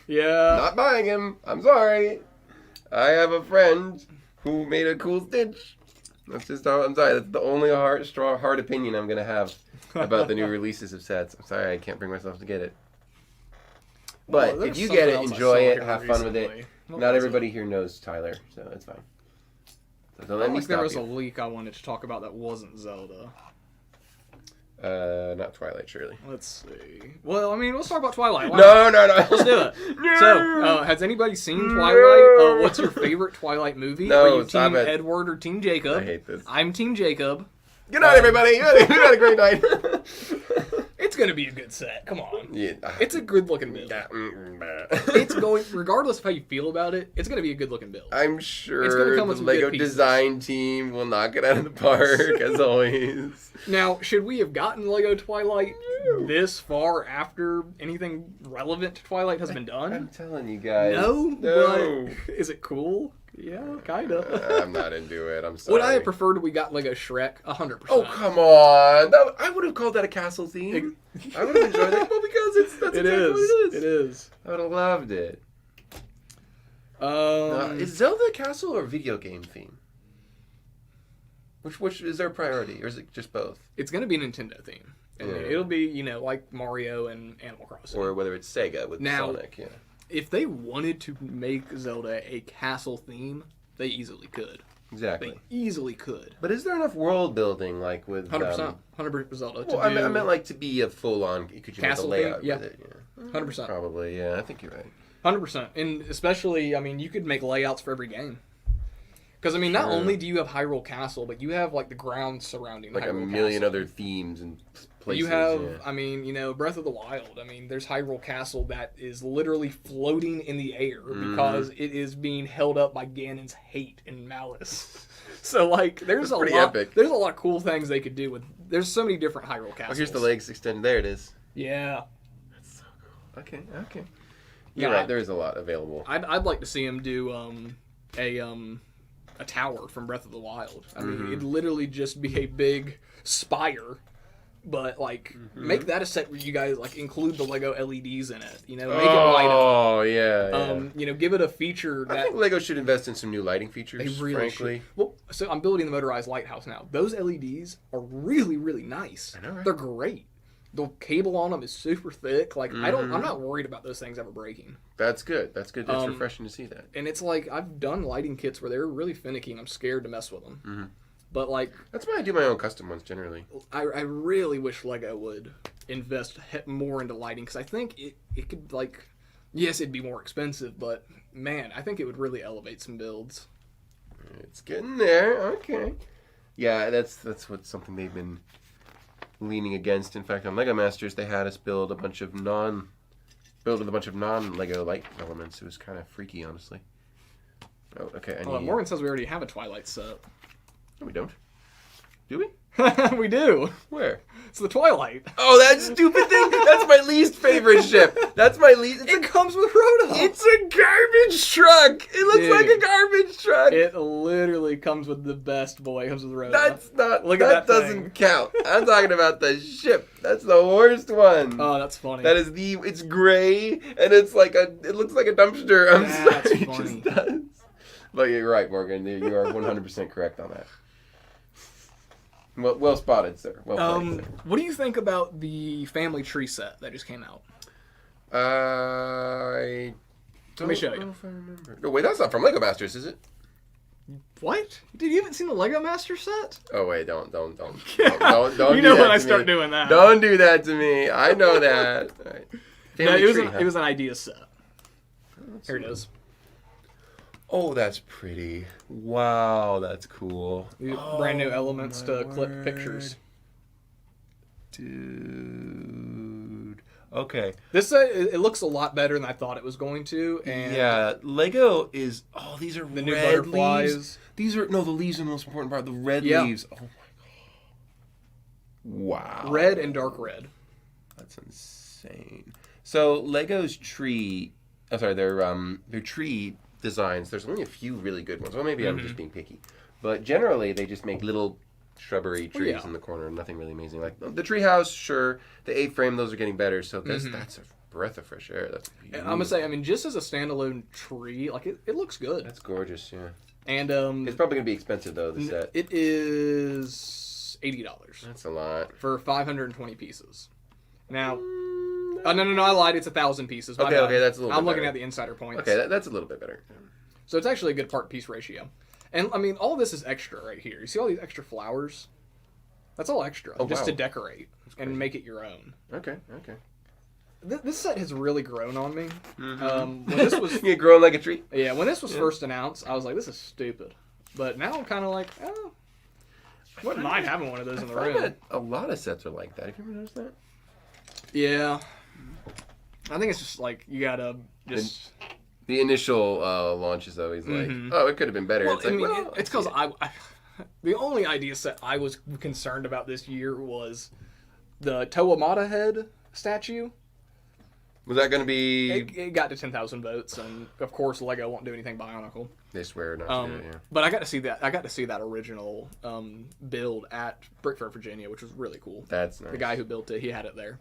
Yeah. Not buying him. I'm sorry. I have a friend who made a cool Stitch. That's just how I'm sorry. That's the only hard opinion I'm gonna have about the new releases of sets. I'm sorry, I can't bring myself to get it. But Well, if you there's get it, something else I enjoy saw it, here have fun with it. recently. What Not was everybody here knows Tyler, so it's fine. So don't I let me like there stop was you. a leak I wanted to talk about that wasn't Zelda. Not Twilight, surely. Let's see. Well, I mean, let's talk about Twilight. Why No, no, no. Let's do it. No. So, has anybody seen Twilight? No. What's your favorite Twilight movie? No, Are you stop Team it. Edward or Team Jacob? I hate this. I'm Team Jacob. Good night, everybody. You had a great night. It's gonna be a good set. Come on. Yeah. It's a good looking build. It's going, regardless of how you feel about it, it's gonna be a good looking build. I'm It's sure gonna come the with some good Lego pieces. design team will knock it out of the park, as always. Now, should we have gotten Lego Twilight this far after anything relevant to Twilight has been done? I'm telling you guys. No, No. but is it cool? Yeah, kind of. I'm not into it. I'm sorry. Would I have preferred we got Lego Shrek? 100%. Oh, come on. I would have called that a castle theme. I would have enjoyed that. Well, because that's exactly what it is. It is. I would have loved it. Is Zelda a castle or a video game theme? Which is their priority, or is it just both? It's going to be a Nintendo theme. And Yeah. it'll be, like Mario and Animal Crossing. Or whether it's Sega with Now- Sonic, yeah. If they wanted to make Zelda a castle theme, they easily could. Exactly. They easily could. But is there enough world building, like with 100%. 100% Zelda. well, I meant like to be a full on. Could you Castle make a theme? layout Yeah. with it? Yeah. 100%. Probably. Yeah, I think you're right. 100%. And especially, I mean, you could make layouts for every game. Because, I mean, not Sure. only do you have Hyrule Castle, but you have, like, the grounds surrounding Like Hyrule a million Castle. other themes and places. You have, yeah. I mean, Breath of the Wild. I mean, there's Hyrule Castle that is literally floating in the air because it is being held up by Ganon's hate and malice. So, like, there's That's a pretty lot. epic. There's a lot of cool things they could do with. There's so many different Hyrule Castles. Oh, here's the legs extended. There it is. Yeah, That's so cool. Okay. You're Yeah, right. There is a lot available. I'd like to see him do a tower from Breath of the Wild. I mean, it'd literally just be a big spire. But, like, make that a set where you guys, like, include the Lego LEDs in it. Make it light up. Oh yeah. Give it a feature I that think Lego should invest in some new lighting features. they really frankly. should. Well, so I'm building the motorized lighthouse now. Those LEDs are really, really nice. I know, right? They're great. The cable on them is super thick. Like, I'm not worried about those things ever breaking. That's good. That's good. It's refreshing to see that. And it's like, I've done lighting kits where they're really finicky and I'm scared to mess with them. But, like, That's why I do my own custom ones generally. I really wish Lego would invest more into lighting because I think it could, like, yes, it'd be more expensive, but man, I think it would really elevate some builds. It's getting there. Okay. Yeah, that's something they've been leaning against. In fact, on Lego Masters, they had us build with a bunch of non-Lego light elements. It was kind of freaky, honestly. Oh, okay. Morgan says we already have a Twilight set. No, we don't. Do we? We do. Where? It's the Twilight. Oh, that stupid thing! That's my least favorite ship. That's my least. It comes with Rhoda. It's a garbage truck. It looks like a garbage truck. It literally comes with the best boy. It comes with Rhoda. That's not. Look at that doesn't thing. count. I'm talking about the ship. That's the worst one. Oh, that's funny. That is the. It's gray and it's like a. It looks like a dumpster. I'm That's sorry. funny. It just does. But you're right, Morgan. You are 100% correct on that. Well spotted, sir. Well played, sir. What do you think about the family tree set that just came out? I Let me show you. know if I remember. No, wait, that's not from Lego Masters, is it? What? Dude, you haven't seen the Lego Master set? Oh wait, don't. You do know that when to I start me. doing that. Don't do that to me. I know that. All right. No, Family tree, it was an idea set. Here it is. Oh, that's pretty. Wow, that's cool. Brand new elements to clip pictures. Dude. Okay. This set, it looks a lot better than I thought it was going to. And yeah, Lego is. Oh, these are the red new butterflies. leaves. These are the leaves are the most important part. The red Yeah. leaves. Oh my god. Wow. Red and dark red. That's insane. So Lego's tree. I'm sorry, their tree designs. There's only a few really good ones. Well, maybe I'm just being picky, but generally they just make little shrubbery trees in the corner. Nothing really amazing. Like the tree house, sure. The A-frame, those are getting better. So that's a breath of fresh air. That's beautiful. I'm gonna say, I mean, just as a standalone tree, like it looks good. That's gorgeous. Yeah. And It's probably gonna be expensive though. The set. it is $80 That's a lot. for 520 pieces. Now, no, I lied. It's 1,000 pieces. My Okay, bad. that's a little bit I'm looking better. at the insider points. Okay, that's a little bit better. So it's actually a good part-piece ratio. And, I mean, all this is extra right here. You see all these extra flowers? That's all extra, just to decorate and make it your own. Okay. This set has really grown on me. When this was, You growing like a tree. yeah, when this was first announced, I was like, this is stupid. But now I'm kind of like, oh, I wouldn't mind having one of those in the room. A lot of sets are like that. Have you ever noticed that? Yeah. I think it's just like, you gotta just... The initial launch is always like, oh, it could have been better. Well, It's like, I mean, well, it's because the only idea set I was concerned about this year was the Toamata head statue. was that going to be? It got to 10,000 votes, and of course Lego won't do anything Bionicle. They swear not to do it. Yeah. But I got to see that. I got to see that original build at Brick Fair, Virginia, which was really cool. That's nice. The guy who built it, he had it there.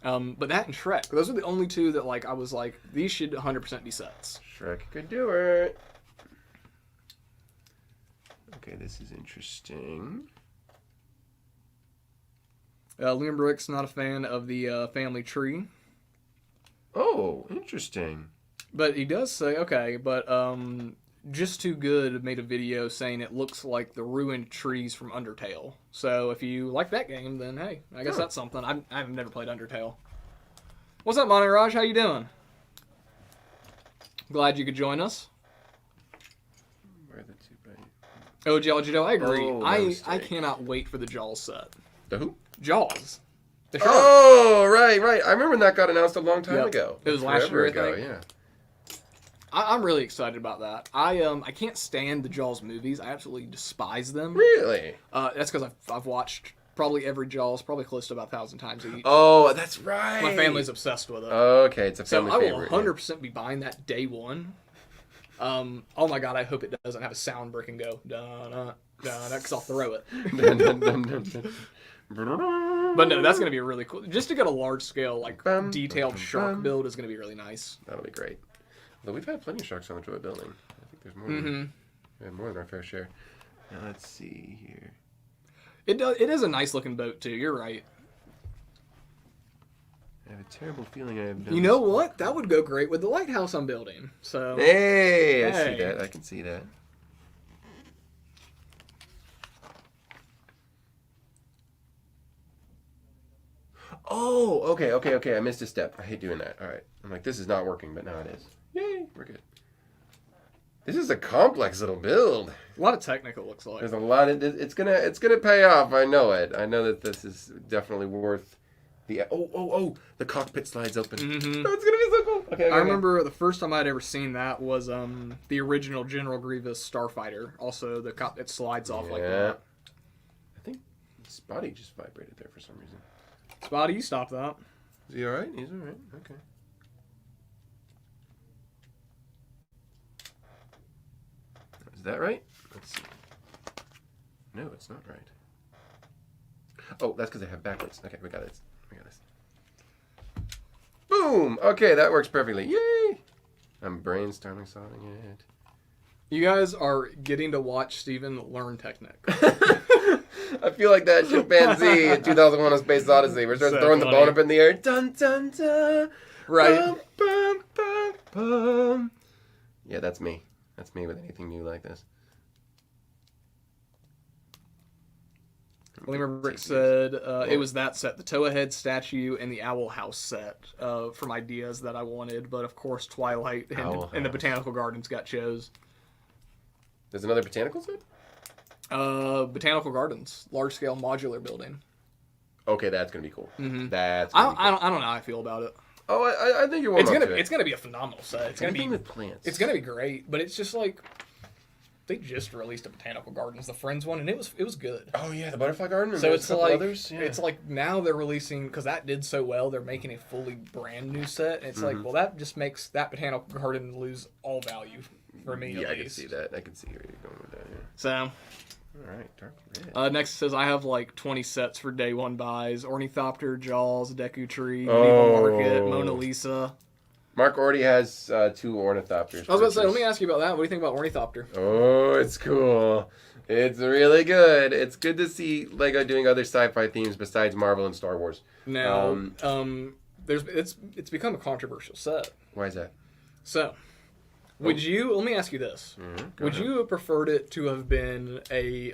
But that and Shrek, those are the only two that I was like, these should 100% be sets. Shrek could do it. Okay, this is interesting. Liam Brooks not a fan of the family tree. Oh, interesting. But he does say, okay, but Just Too Good made a video saying it looks like the ruined trees from Undertale. So if you like that game, then hey, I guess that's something. I've never played Undertale. What's up, Monty Raj? How you doing? Glad you could join us. Where are the two? Oh, Joe, I agree. Oh, no I mistake. cannot wait for the Jaws set. The who? Jaws. The shark. Oh, right. I remember when that got announced a long time ago. It was last Forever year, I ago. think. Yeah. I'm really excited about that. I can't stand the Jaws movies. I absolutely despise them. Really? That's because I've watched probably every Jaws, probably close to about 1,000 times each. Oh, that's right. My family's obsessed with it. Okay, it's a So family I will favorite. 100% be buying that day one. Oh my god, I hope it doesn't have a sound break and go da because I'll throw it. But no, that's gonna be really cool. Just to get a large scale, detailed shark build is gonna be really nice. That'll be great. Though we've had plenty of sharks on the toy building. I think there's more. We have more than our fair share. Now let's see here. It is a nice looking boat too. You're right. I have a terrible feeling I have done. You know what? That would go great with the lighthouse I'm building. So Hey, I see Hey. that. I can see that. Oh, okay. I missed a step. I hate doing that. All right. I'm like, this is not working, but now it is. Yay, we're good. This is a complex little build. a lot of technical looks like. There's a lot of it's gonna pay off. I know it. I know that this is definitely worth the the cockpit slides open. Oh, it's gonna be so cool. Okay. I remember the first time I'd ever seen that was the original General Grievous Starfighter. Also, the cockpit slides off like that. I think Spotty just vibrated there for some reason. Spotty, you stop that. Is he alright? He's alright. Okay. Is that right? Let's see. No, it's not right. Oh, that's because I have backwards. Okay, we got this. Boom! Okay, that works perfectly. Yay! I'm brainstorming solving it. You guys are getting to watch Steven learn technique. I feel like that chimpanzee in 2001: A Space Odyssey. We're just throwing the bone up in the air. Dun dun dun. Right. Bum, bum, bum, bum. Yeah, that's me. That's me with anything new like this. William Rick said it was that set, the Toa-head statue and the Owl House set from ideas that I wanted, but of course Twilight and the Botanical Gardens got chose. There's another botanical set? Botanical Gardens, large-scale modular building. Okay, that's gonna be cool. Mm-hmm. That's. I don't know how I feel about it. Oh, I think you're warm up to it. It's gonna be a phenomenal set. It's gonna be with plants. It's gonna be great, but it's just like they just released a Botanical Gardens, the Friends one, and it was good. Oh yeah, the Butterfly Garden. So it's like others? Yeah. it's like now they're releasing, because that did so well, they're making a fully brand new set. And it's like, well, that just makes that Botanical Garden lose all value for me. Yeah, at I least. can see that. I can see where you're going with that. Yeah. So. All right, dark red. Next it says I have like 20 sets for day one buys: Ornithopter, Jaws, Deku Tree, Medieval Market, Mona Lisa. Mark already has 2 ornithopters. I was about to say, let me ask you about that. What do you think about Ornithopter? Oh, it's cool. It's really good. It's good to see Lego doing other sci-fi themes besides Marvel and Star Wars. Now, it's become a controversial set. Why is that? So, would you? Let me ask you this: would you have preferred it to have been a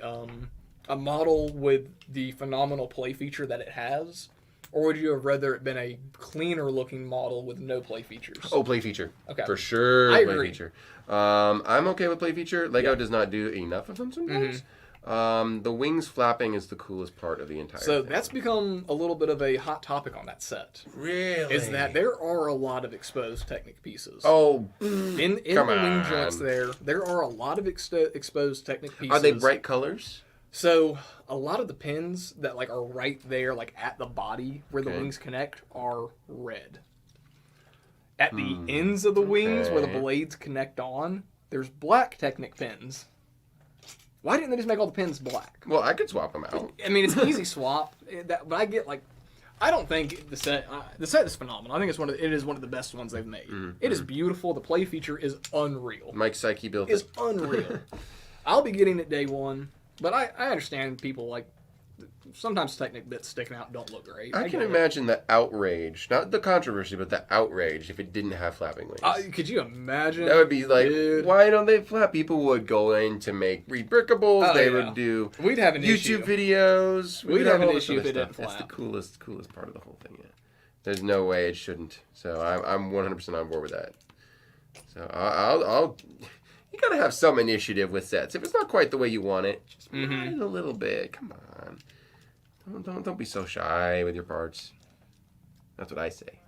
model with the phenomenal play feature that it has, or would you have rather it been a cleaner looking model with no play features? Oh, play feature. Okay. For sure, I play agree. feature. I'm okay with play feature. Lego does not do enough of them sometimes. The wings flapping is the coolest part of the entire So thing. that's become a little bit of a hot topic on that set. Really? Is that there are a lot of exposed Technic pieces. Oh, in the wing joints there are a lot of exposed Technic pieces. are they bright colors? So a lot of the pins that like are right there, like at the body where the wings connect, are red. At the ends of the wings where the blades connect on, there's black Technic pins. Why didn't they just make all the pins black? Well, I could swap them out. I mean, it's an easy swap, but I get like, I don't think the set is phenomenal. I think it is one of the best ones they've made. It is beautiful. The play feature is unreal. Mike Psyche built It's it. unreal. I'll be getting it day one, but I understand people like sometimes Technic bits sticking out don't look great. I can imagine the outrage, not the controversy, but the outrage if it didn't have flapping wings. Could you imagine? That would be like, Dude. why don't they flap? People would go in to make rebrickables. Oh, they yeah. would do We'd have an YouTube issue. videos. We'd do have an all this issue other if it stuff. didn't That's the flap. coolest part of the whole thing. Yeah, there's no way it shouldn't. So I'm 100% on board with that. So I'll you gotta have some initiative with sets. If it's not quite the way you want it, just mod it a little bit. Come on. Don't be so shy with your parts. That's what I say.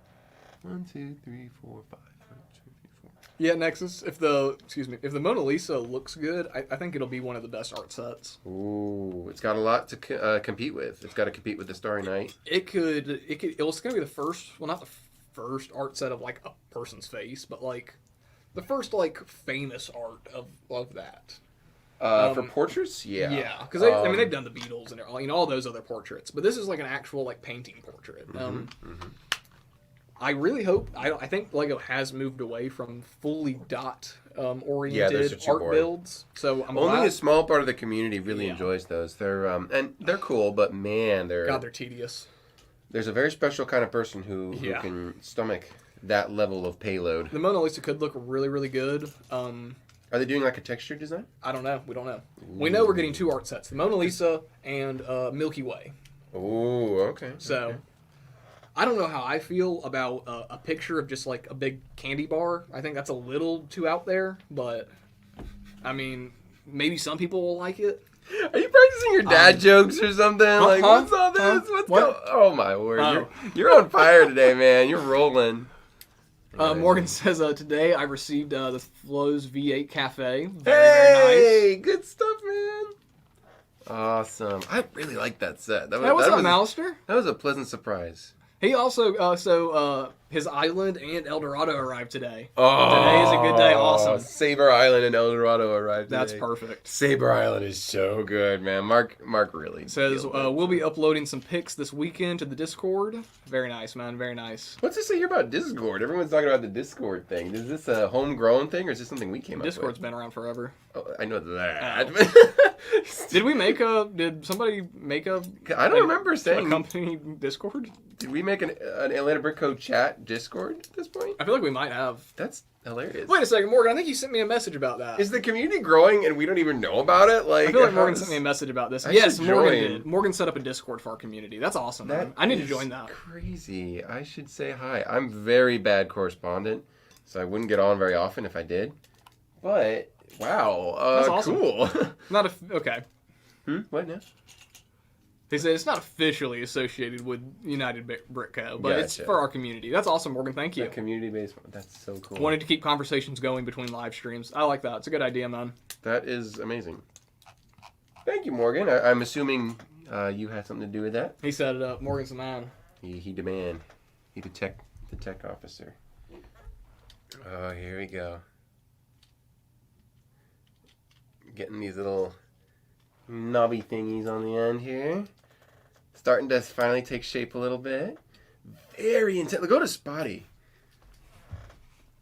1, 2, 3, 4, 5. 1, 2, 3, 4. Yeah, Nexus. If the Mona Lisa looks good, I think it'll be one of the best art sets. Ooh, it's got a lot to compete with. It's got to compete with the Starry Night. It's gonna be the first. Well, not the first art set of like a person's face, but like the first like famous art of that. For portraits, yeah. Yeah, because I mean they've done the Beatles and all those other portraits, but this is like an actual like painting portrait. I really hope. I think Lego has moved away from fully dot oriented art builds. So I'm only glad. a small part of the community really enjoys those. They're and they're cool, but man, they're tedious. There's a very special kind of person who can stomach that level of payload. The Mona Lisa could look really, really good. Are they doing like a texture design? I don't know. We don't know. We know we're getting 2 art sets: the Mona Lisa and Milky Way. Oh, okay. So, I don't know how I feel about a picture of just like a big candy bar. I think that's a little too out there, but I mean, maybe some people will like it. Are you practicing your dad jokes or something? Like, what's all this? What's What? going? Oh my word! You're on fire today, man. You're rolling. Morgan says, today I received the Flo's V8 Cafe. Very, Hey, very nice. good stuff, man. Awesome. I really like that set. Hey, what's up, Alistair? That was a pleasant surprise. He also, his island and El Dorado arrived today. Oh, today is a good day. Awesome. Saber Island and El Dorado arrived today. That's perfect. Saber Island is so good, man. Mark really says we'll be uploading some pics this weekend to the Discord. Very nice, man. Very nice. What's this say here about Discord? Everyone's talking about the Discord thing. Is this a homegrown thing, or is this something we came up with? Discord's been around forever. Oh, I know that. Did somebody make a? I don't remember saying a company Discord. Did we make an Atlanta Brick Code chat Discord at this point? I feel like we might have. That's hilarious. Wait a second, Morgan. I think you sent me a message about that. Is the community growing and we don't even know about it? Like, I feel like Morgan sent me a message about this. Yes, Morgan did. Morgan set up a Discord for our community. That's awesome. Man. I need to join that. Crazy. I should say hi. I'm very bad correspondent, so I wouldn't get on very often if I did. But wow, that's awesome. Cool. Okay. What now? They said it's not officially associated with United Brick Co., but it's for our community. That's awesome, Morgan. Thank you. Community-based. That's so cool. Wanted to keep conversations going between live streams. I like that. It's a good idea, man. That is amazing. Thank you, Morgan. I'm assuming you had something to do with that. He set it up. Morgan's the man. He the man. He the tech officer. Oh, here we go. Getting these little knobby thingies on the end here. Starting to finally take shape a little bit. Very intense. Go to Spotty.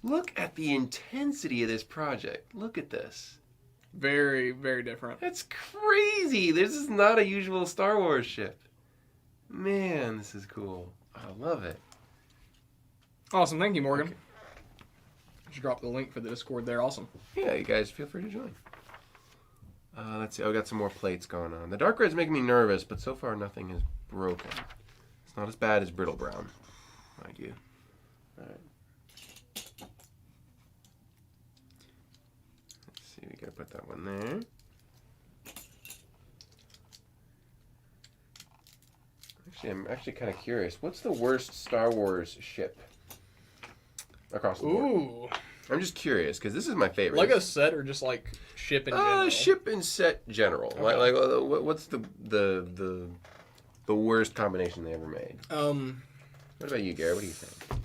Look at the intensity of this project. Look at this. Very, very different. That's crazy. This is not a usual Star Wars ship. Man, this is cool. I love it. Awesome. Thank you, Morgan. Okay. Just drop the link for the Discord there. Awesome. Yeah, you guys feel free to join. Let's see. I got some more plates going on. The dark red's making me nervous, but so far nothing is broken. It's not as bad as brittle brown, mind you. All right. Let's see. We gotta put that one there. Actually, I'm kind of curious. What's the worst Star Wars ship across the board? Ooh. I'm just curious because this is my favorite. Lego set or just like ship in general? Ship and set general. Okay. Like what's the worst combination they ever made? What about you, Garrett? What do you think?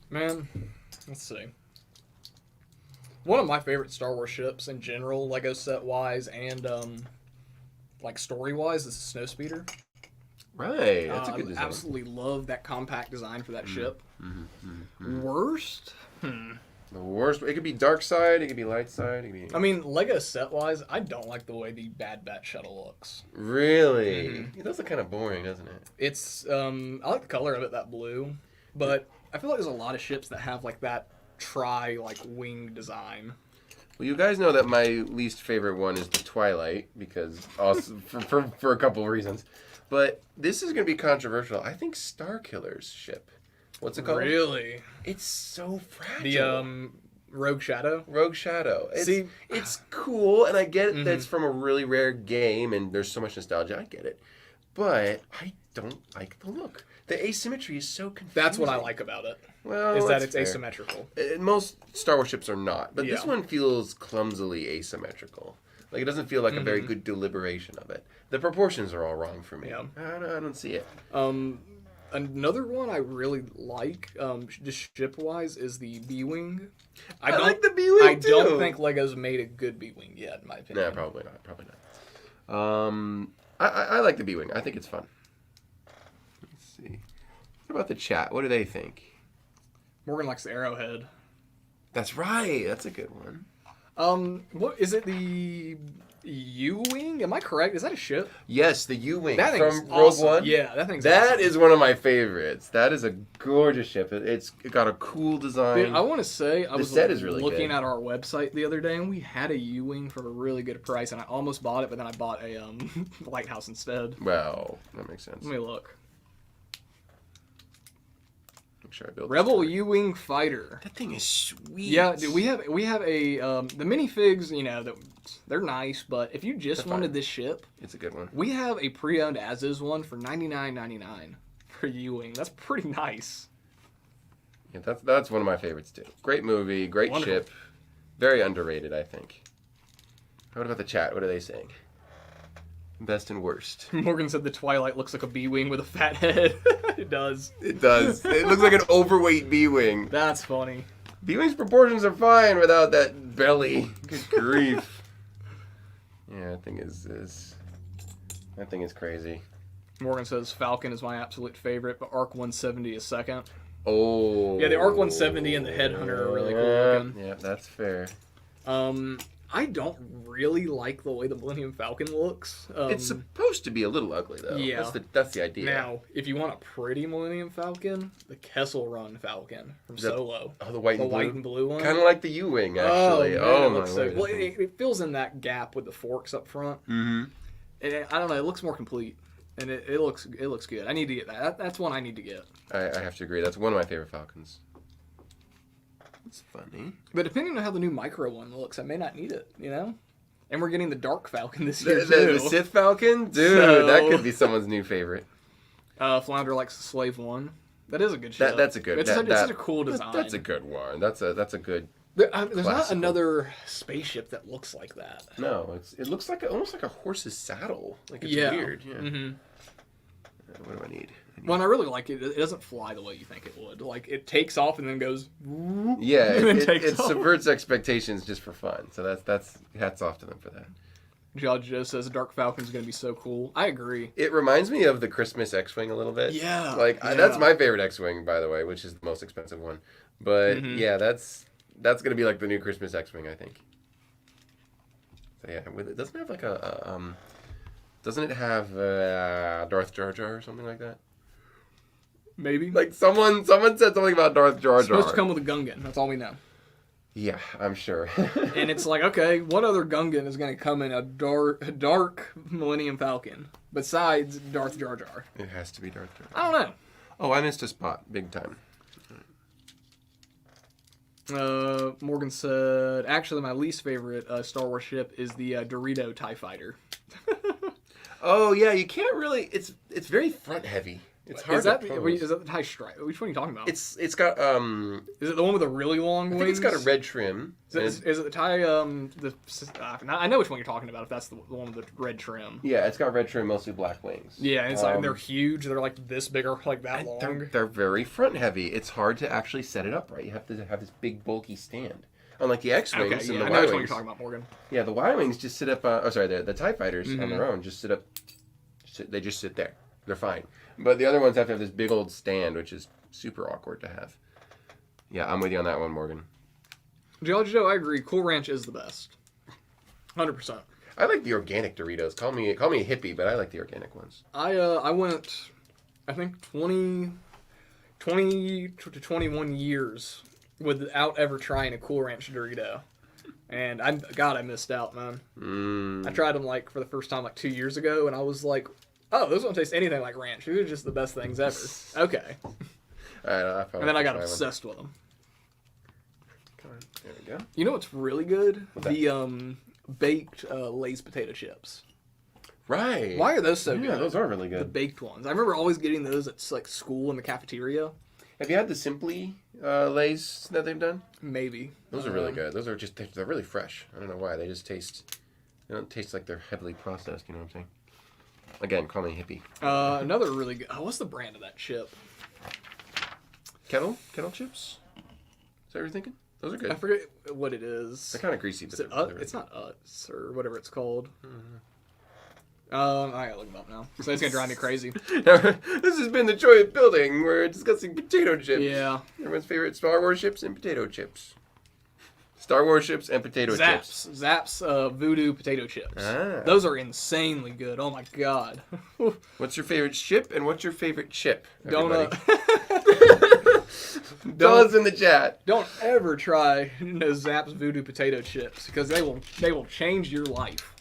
Man, let's see. One of my favorite Star Wars ships in general, Lego set wise and like story wise, is the Snowspeeder. Right, that's a good design. I absolutely love that compact design for that ship. Worst? The worst. It could be dark side. It could be light side. It could be... I mean, Lego set wise, I don't like the way the Bad Batch shuttle looks. Really? It does look kind of boring, doesn't it? It's I like the color of it, that blue, but I feel like there's a lot of ships that have like that wing design. Well, you guys know that my least favorite one is the Twilight because also for a couple of reasons. But this is going to be controversial. I think Starkiller's ship. What's it called? Really? It's so fragile. The Rogue Shadow? Rogue Shadow. It's cool, and I get that's from a really rare game, and there's so much nostalgia. I get it. But I don't like the look. The asymmetry is so confusing. That's what I like about it. Well, is that it's asymmetrical. Most Star Wars ships are not, but this one feels clumsily asymmetrical. Like, it doesn't feel like a very good deliberation of it. The proportions are all wrong for me. Yeah. I don't see it. Another one I really like, just ship-wise, is the B-Wing. I like the B-Wing, too. I don't think Lego's made a good B-Wing yet, in my opinion. No, probably not. I like the B-Wing. I think it's fun. Let's see. What about the chat? What do they think? Morgan likes the Arrowhead. That's right. That's a good one. What is it? The U-Wing? Am I correct? Is that a ship? Yes, the U-Wing from Rogue awesome. One. Yeah, that thing's That awesome. is one of my favorites. That is a gorgeous ship. It got a cool design. Dude, I want to say I was set is really looking good. at our website the other day, and we had a U-Wing for a really good price, and I almost bought it, but then I bought a Lighthouse instead. Wow, that makes sense. Let me look. Make sure I build Rebel U-Wing Fighter. That thing is sweet. Yeah, dude, we have a the minifigs. You know, they're nice, but if you just wanted this ship, it's a good one. We have a pre-owned as-is one for $99.99 for U-Wing. That's pretty nice. Yeah, that's one of my favorites too. Great movie, great ship, very underrated, I think. What about the chat? What are they saying? Best and worst. Morgan said the Twilight looks like a B-wing with a fat head. It does. It does. It looks like an overweight B-wing. That's funny. B-wing's proportions are fine without that belly. Good grief. Yeah, that thing is crazy. Morgan says Falcon is my absolute favorite, but Arc 170 is second. Oh. Yeah, the Arc 170 and the Headhunter are really cool looking. Yeah, that's fair. I don't really like the way the Millennium Falcon looks. It's supposed to be a little ugly, though. Yeah. That's the idea. Now, if you want a pretty Millennium Falcon, the Kessel Run Falcon from Solo. Oh, the white and blue one. Kind of like the U-Wing, actually. Oh, my man, word. it fills in that gap with the forks up front. Mm-hmm. And I don't know, it looks more complete. And it looks good. I need to get that. That's one I need to get. I have to agree. That's one of my favorite Falcons. It's funny. But depending on how the new Micro one looks, I may not need it, you know? And we're getting the Dark Falcon this year, too. The Sith Falcon? Dude, that could be someone's new favorite. Flounder likes the Slave One. That is a good ship. That's a good... It's such a cool design. That's a good one. That's a good... There's classical. not another spaceship that looks like that. No, it looks like almost like a horse's saddle. Like, it's weird. Yeah. Mm-hmm. What do I need? Well, and I really like it. It doesn't fly the way you think it would. Like, it takes off and then goes... Yeah, and then it subverts expectations just for fun. So that's hats off to them for that. Judge Joe says Dark Falcon's going to be so cool. I agree. It reminds me of the Christmas X-Wing a little bit. Yeah. That's my favorite X-Wing, by the way, which is the most expensive one. But, yeah, that's going to be like the new Christmas X-Wing, I think. So, yeah, it doesn't have like doesn't it have Darth Jar Jar or something like that? Maybe. Like, someone said something about Darth Jar Jar. It's supposed to come with a Gungan. That's all we know. Yeah, I'm sure. And it's like, okay, what other Gungan is going to come in a dark Millennium Falcon besides Darth Jar Jar? It has to be Darth Jar Jar. I don't know. Oh, I missed a spot. Big time. Morgan said, actually, my least favorite Star Wars ship is the Dorito TIE Fighter. Oh, yeah, you can't really... It's very front heavy. It's hard to pose. Is that the TIE Strike? Which one are you talking about? It's got Is it the one with the really long wings? I think it's got a red trim. Is it the TIE I know which one you're talking about. If that's the one with the red trim. Yeah, it's got red trim, mostly black wings. Yeah, and it's like they're huge. They're like this big or like that long. They're very front heavy. It's hard to actually set it up right. You have to have this big bulky stand. Unlike the X-wings and the I know Y-wings. which one you're talking about, Morgan. Yeah, the Y-wings just sit up. The TIE fighters on their own just sit up. They just sit there. They're fine. But the other ones have to have this big old stand, which is super awkward to have. Yeah, I'm with you on that one, Morgan. Judge Joe, I agree. Cool Ranch is the best. 100%. I like the organic Doritos. Call me a hippie, but I like the organic ones. I went, I think 20 to 21 years without ever trying a Cool Ranch Dorito. And I missed out, man. I tried them like for the first time like 2 years ago, and I was like, oh, those don't taste anything like ranch. These are just the best things ever. Okay. And then I got obsessed with them. There we go. You know what's really good? The baked Lay's potato chips. Right. Why are those so good? Yeah, those are really The good. baked ones. I remember always getting those at like school in the cafeteria. Have you had the Simply Lay's that they've done? Maybe. Those are really good. Those are they're really fresh. I don't know why. They don't taste like they're heavily processed, you know what I'm saying? Again, call me hippie. Another really good... what's the brand of that chip? Kettle chips? Is that what you're thinking? Those are good. I forget what it is. They're kind of greasy. But it's not Utz or whatever it's called. I gotta look them up now. So it's gonna drive me crazy. This has been the Joy of Building. We're discussing potato chips. Yeah. Everyone's favorite Star Wars chips and potato chips. Star Wars chips and potato chips. Zapp's Voodoo potato chips. Ah. Those are insanely good. Oh my god. What's your favorite ship and what's your favorite chip? Don't Tell us in the chat. Don't ever try Zapp's Voodoo potato chips because they will change your life.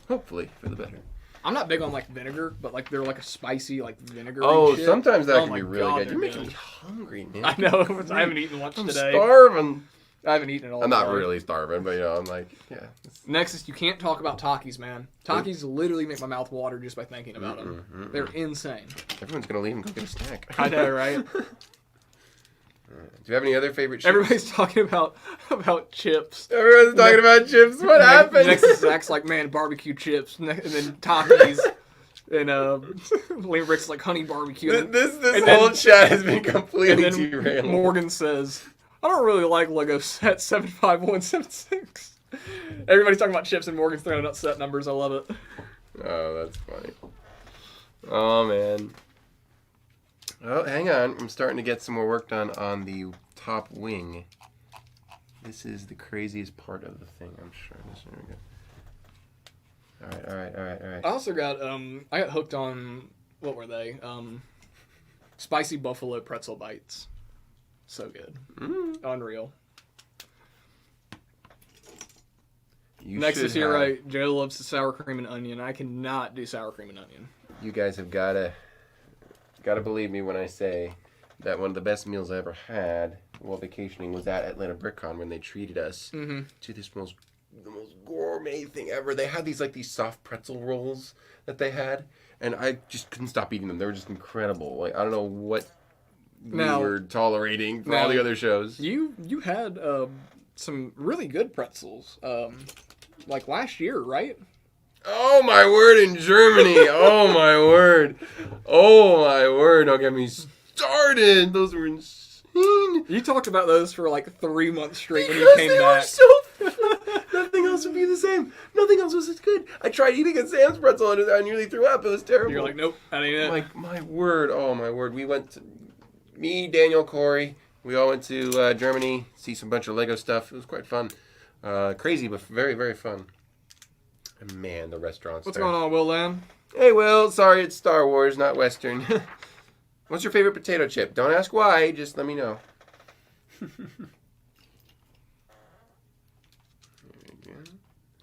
Hopefully for the better. I'm not big on like vinegar, but like they're like a spicy like vinegar. Oh, chip. sometimes that can be really God, good. You're making good. me hungry, man. I know. I haven't eaten lunch today. Starving. I haven't eaten it all. I'm not day. really starving, but I'm like, yeah. Next is you can't talk about Takis, man. Takis literally make my mouth water just by thinking about them. They're insane. Everyone's gonna leave and go get a snack. I know, right? Do you have any other favorite chips? Everybody's talking about chips. Everyone's talking about chips. What happened? Next is Zach's like, man, barbecue chips, and then Takis. And Liam Rick's like honey barbecue. This whole chat has been completely and then derailed. Morgan says, I don't really like Lego set 75176. Everybody's talking about chips and Morgan's throwing out set numbers. I love it. Oh, that's funny. Oh, man. Oh, hang on. I'm starting to get some more work done on the top wing. This is the craziest part of the thing, I'm sure. There we go. All right. I also got I got hooked on, what were they? Spicy buffalo pretzel bites. So good. Unreal. Next is here, right? Joe loves the sour cream and onion. I cannot do sour cream and onion. You guys have gotta believe me when I say that one of the best meals I ever had while vacationing was at Atlanta BrickCon when they treated us to the most gourmet thing ever. They had these soft pretzel rolls that they had, and I just couldn't stop eating them. They were just incredible. Like, I don't know what we were tolerating for all the other shows. You had some really good pretzels like last year, right? Oh my word, in Germany. Oh my word. Don't get me started. Those were insane. You talked about those for like 3 months straight when you Because came they back. were so nothing else would be the same. Nothing else was as good. I tried eating a Sam's pretzel and I nearly threw up. It was terrible. You're like, nope, that ain't it. Like, my word. Oh my word. We went to, me, Daniel, Corey, we all went to Germany, see some bunch of Lego stuff. It was quite fun. Crazy, but very, very fun. And man, the restaurants. What's going on, Will Lamb? Hey, Will. Sorry, it's Star Wars, not Western. What's your favorite potato chip? Don't ask why. Just let me know.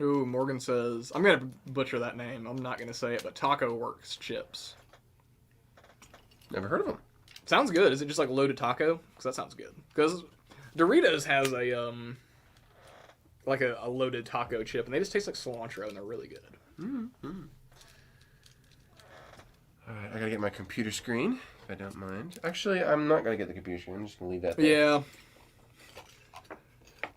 Ooh, Morgan says, I'm going to butcher that name. I'm not going to say it, but Taco Works chips. Never heard of them. Sounds good. Is it just like loaded taco? Because that sounds good. Because Doritos has a loaded taco chip, and they just taste like cilantro, and they're really good. Mm-hmm. All right, I gotta get my computer screen, if I don't mind. Actually, I'm not gonna get the computer screen. I'm just gonna leave that there.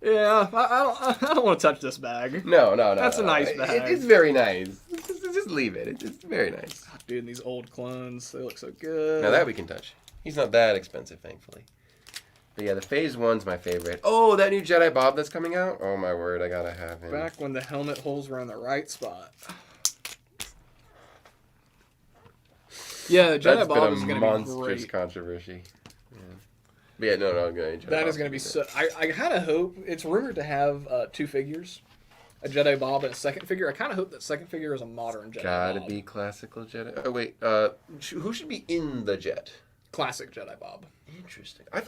Yeah, I don't want to touch this bag. No. That's a nice bag. It's very nice. Just leave it. It's very nice. God, dude, these old clones, they look so good. Now that we can touch. He's not that expensive, thankfully. But yeah, the Phase 1's my favorite. Oh, that new Jedi Bob that's coming out? Oh my word, I gotta have him. Back when the helmet holes were in the right spot. Yeah, Jedi Bob is going to be monstrous great. controversy. Yeah. But yeah, no, Jedi That Bob is going to be so... I kind of hope... It's rumored to have 2 figures. A Jedi Bob and a second figure. I kind of hope that second figure is a modern Jedi Bob. Gotta be classical Jedi. Oh, wait. Who should be in the jet? Classic Jedi Bob. Interesting. I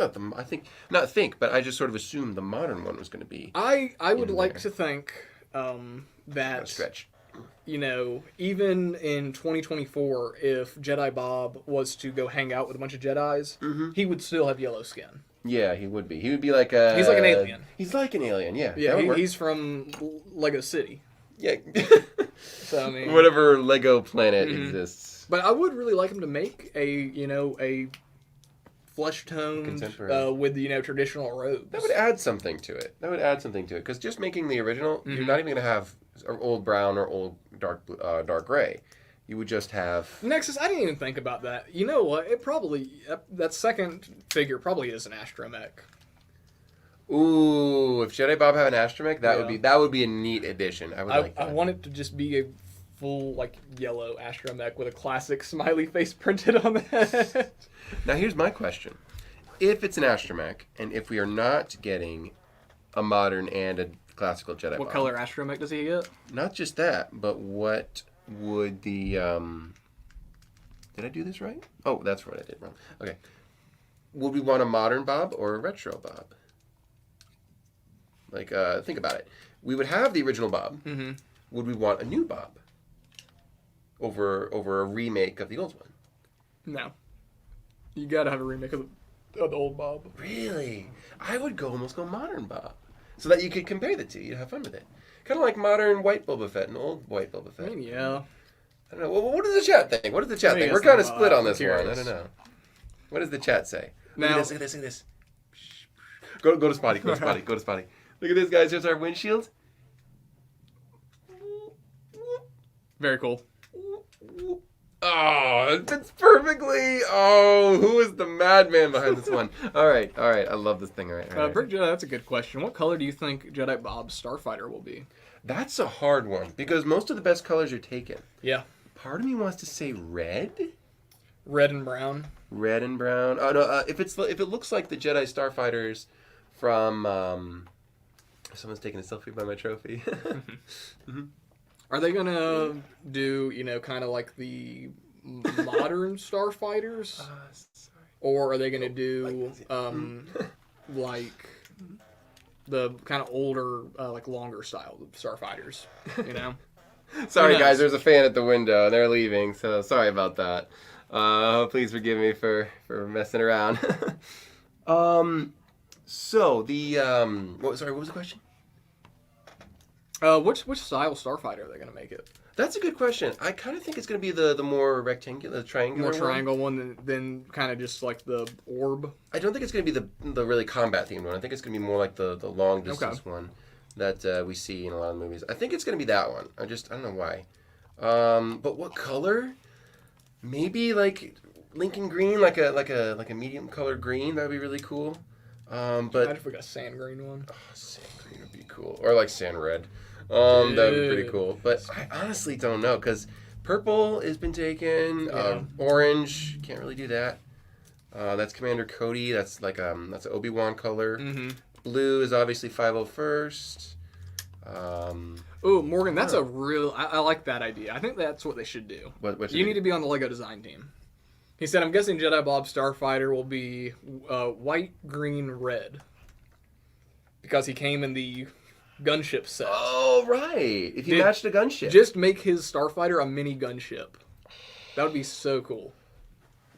just sort of assumed the modern one was going to be. I would like to think that... Stretch. You know, even in 2024, if Jedi Bob was to go hang out with a bunch of Jedis, he would still have yellow skin. Yeah, he would be. He would be like a... He's like an alien. He's like an alien, yeah. Yeah, he's from Lego City. Yeah. So, I mean... Whatever Lego planet exists. But I would really like him to make a flesh-toned with, traditional robes. That would add something to it. Because just making the original, you're not even going to have old brown or old dark gray. You would just have... Nexus, I didn't even think about that. You know what? It probably... That second figure probably is an astromech. Ooh, if Jedi Bob had an astromech, that would be a neat addition. I want it to just be a full, yellow astromech with a classic smiley face printed on the head. Now, here's my question. If it's an astromech, and if we are not getting a modern and a classical Jedi Bob... What color astromech does he get? Not just that, but what would the... Did I do this right? Oh, that's what I did wrong. Okay. Would we want a modern Bob or a retro Bob? Think about it. We would have the original Bob. Mm-hmm. Would we want a new Bob over a remake of the old one? No. You gotta have a remake of the old Bob. Really? I would almost go modern Bob. So that you could compare the two. You'd have fun with it. Kind of like modern white Boba Fett and old white Boba Fett. I mean, yeah. I don't know. Well, what does the chat think? We're kind of split on this one. I don't know. What does the chat say? Now, look at this. Go to Spotty. Go to Spotty. Go to Spotty. Look at this, guys. Here's our windshield. Very cool. Oh, it fits perfectly. Oh, who is the madman behind this one? All right. I love this thing. All right. Brick Jedi, that's a good question. What color do you think Jedi Bob's Starfighter will be? That's a hard one because most of the best colors are taken. Yeah. Part of me wants to say red. Red and brown. Red and brown. Oh no! If it looks like the Jedi Starfighters from someone's taking a selfie by my trophy. Mm-hmm. Are they gonna do kind of like the modern Starfighters, or are they gonna do like the kind of older, like longer style Starfighters? Sorry guys, there's a fan at the window and they're leaving, so sorry about that. Please forgive me for messing around. So the what was the question? Which style Starfighter are they gonna make it? That's a good question. I kind of think it's gonna be the more rectangular, triangular, more triangle one than kind of just like the orb. I don't think it's gonna be the really combat themed one. I think it's gonna be more like the long distance one that we see in a lot of movies. I think it's gonna be that one. I don't know why. But what color? Maybe like Lincoln green, like a medium color green. That'd be really cool. But imagine if we got a sand green one. Oh, sand green would be cool, or like sand red. That would be pretty cool. But I honestly don't know because purple has been taken. Orange, can't really do that. That's Commander Cody. That's like that's an Obi-Wan color. Mm-hmm. Blue is obviously 501st. Oh, Morgan, that's a real. I like that idea. I think that's what they should do. What you need to be on the Lego design team. He said, "I'm guessing Jedi Bob Starfighter will be white, green, red, because he came in the gunship set." Oh, right! If you matched a gunship, just make his Starfighter a mini gunship. That would be so cool.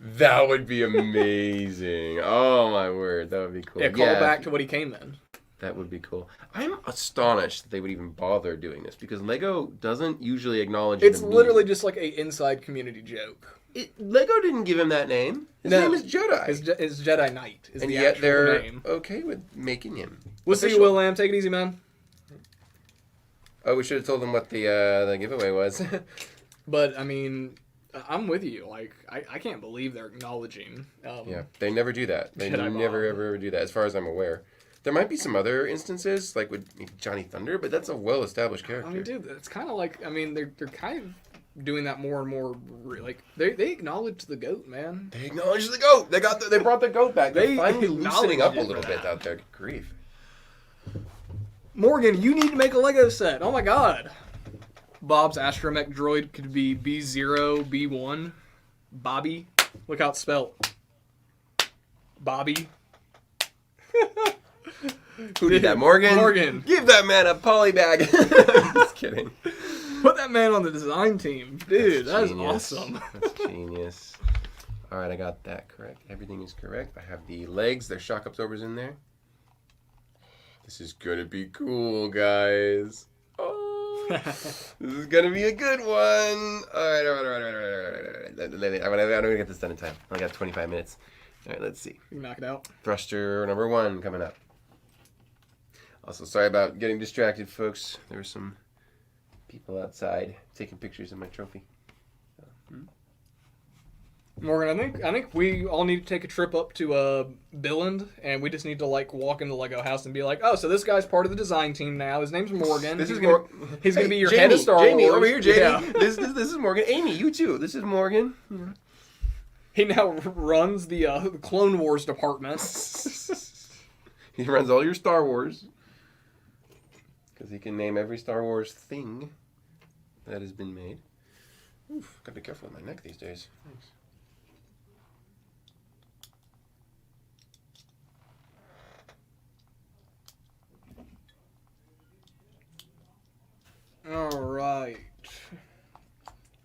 That would be amazing. Oh my word, that would be cool. Yeah, call back to what he came in. That would be cool. I'm astonished that they would even bother doing this because Lego doesn't usually acknowledge. It's literally just like a inside community joke. Lego didn't give him that name. His name is Jedi. His Jedi Knight is and the yet actual they're name. Okay with making him. We'll see you, Will Lamb. Take it easy, man. Oh, we should have told them what the giveaway was. But I mean, I'm with you. Like, I can't believe they're acknowledging. Yeah, they never do that. They Jedi never Bob. ever do that, as far as I'm aware. There might be some other instances, like with Johnny Thunder, but that's a well-established character. I mean, dude, it's kind of like, I mean, they're kind of doing that more and more. Like, they acknowledge the goat, man. They acknowledge the goat. They brought the goat back. They're finally loosening up a acknowledged little bit out there. Good grief. Morgan, you need to make a Lego set. Oh my god. Bob's astromech droid could be B0, B1. Bobby. Look how it's spelled. Bobby. Who did that? Morgan? Morgan. Give that man a poly bag. Just kidding. Put that man on the design team. Dude, that is Genius. awesome. That's genius. All right, I got that correct. Everything is correct. I have the legs. There's shock absorbers in there. This is going to be cool, guys. Oh, this is going to be a good one. All right. I'm going to get this done in time. I only got 25 minutes. All right, let's see. You knock it out. Thruster number 1 coming up. Also, sorry about getting distracted, folks. There were some people outside taking pictures of my trophy. Morgan, I think we all need to take a trip up to Billund, and we just need to like walk into the Lego house and be like, oh, so this guy's part of the design team now. His name's Morgan. He's gonna be your Jamie, head of Star Jamie, Wars. over here, Jamie. Yeah. This is Morgan. Amy, you too. This is Morgan. He now runs the Clone Wars department. He runs all your Star Wars. Because he can name every Star Wars thing that has been made. Oof, gotta be careful with my neck these days. Thanks. All right.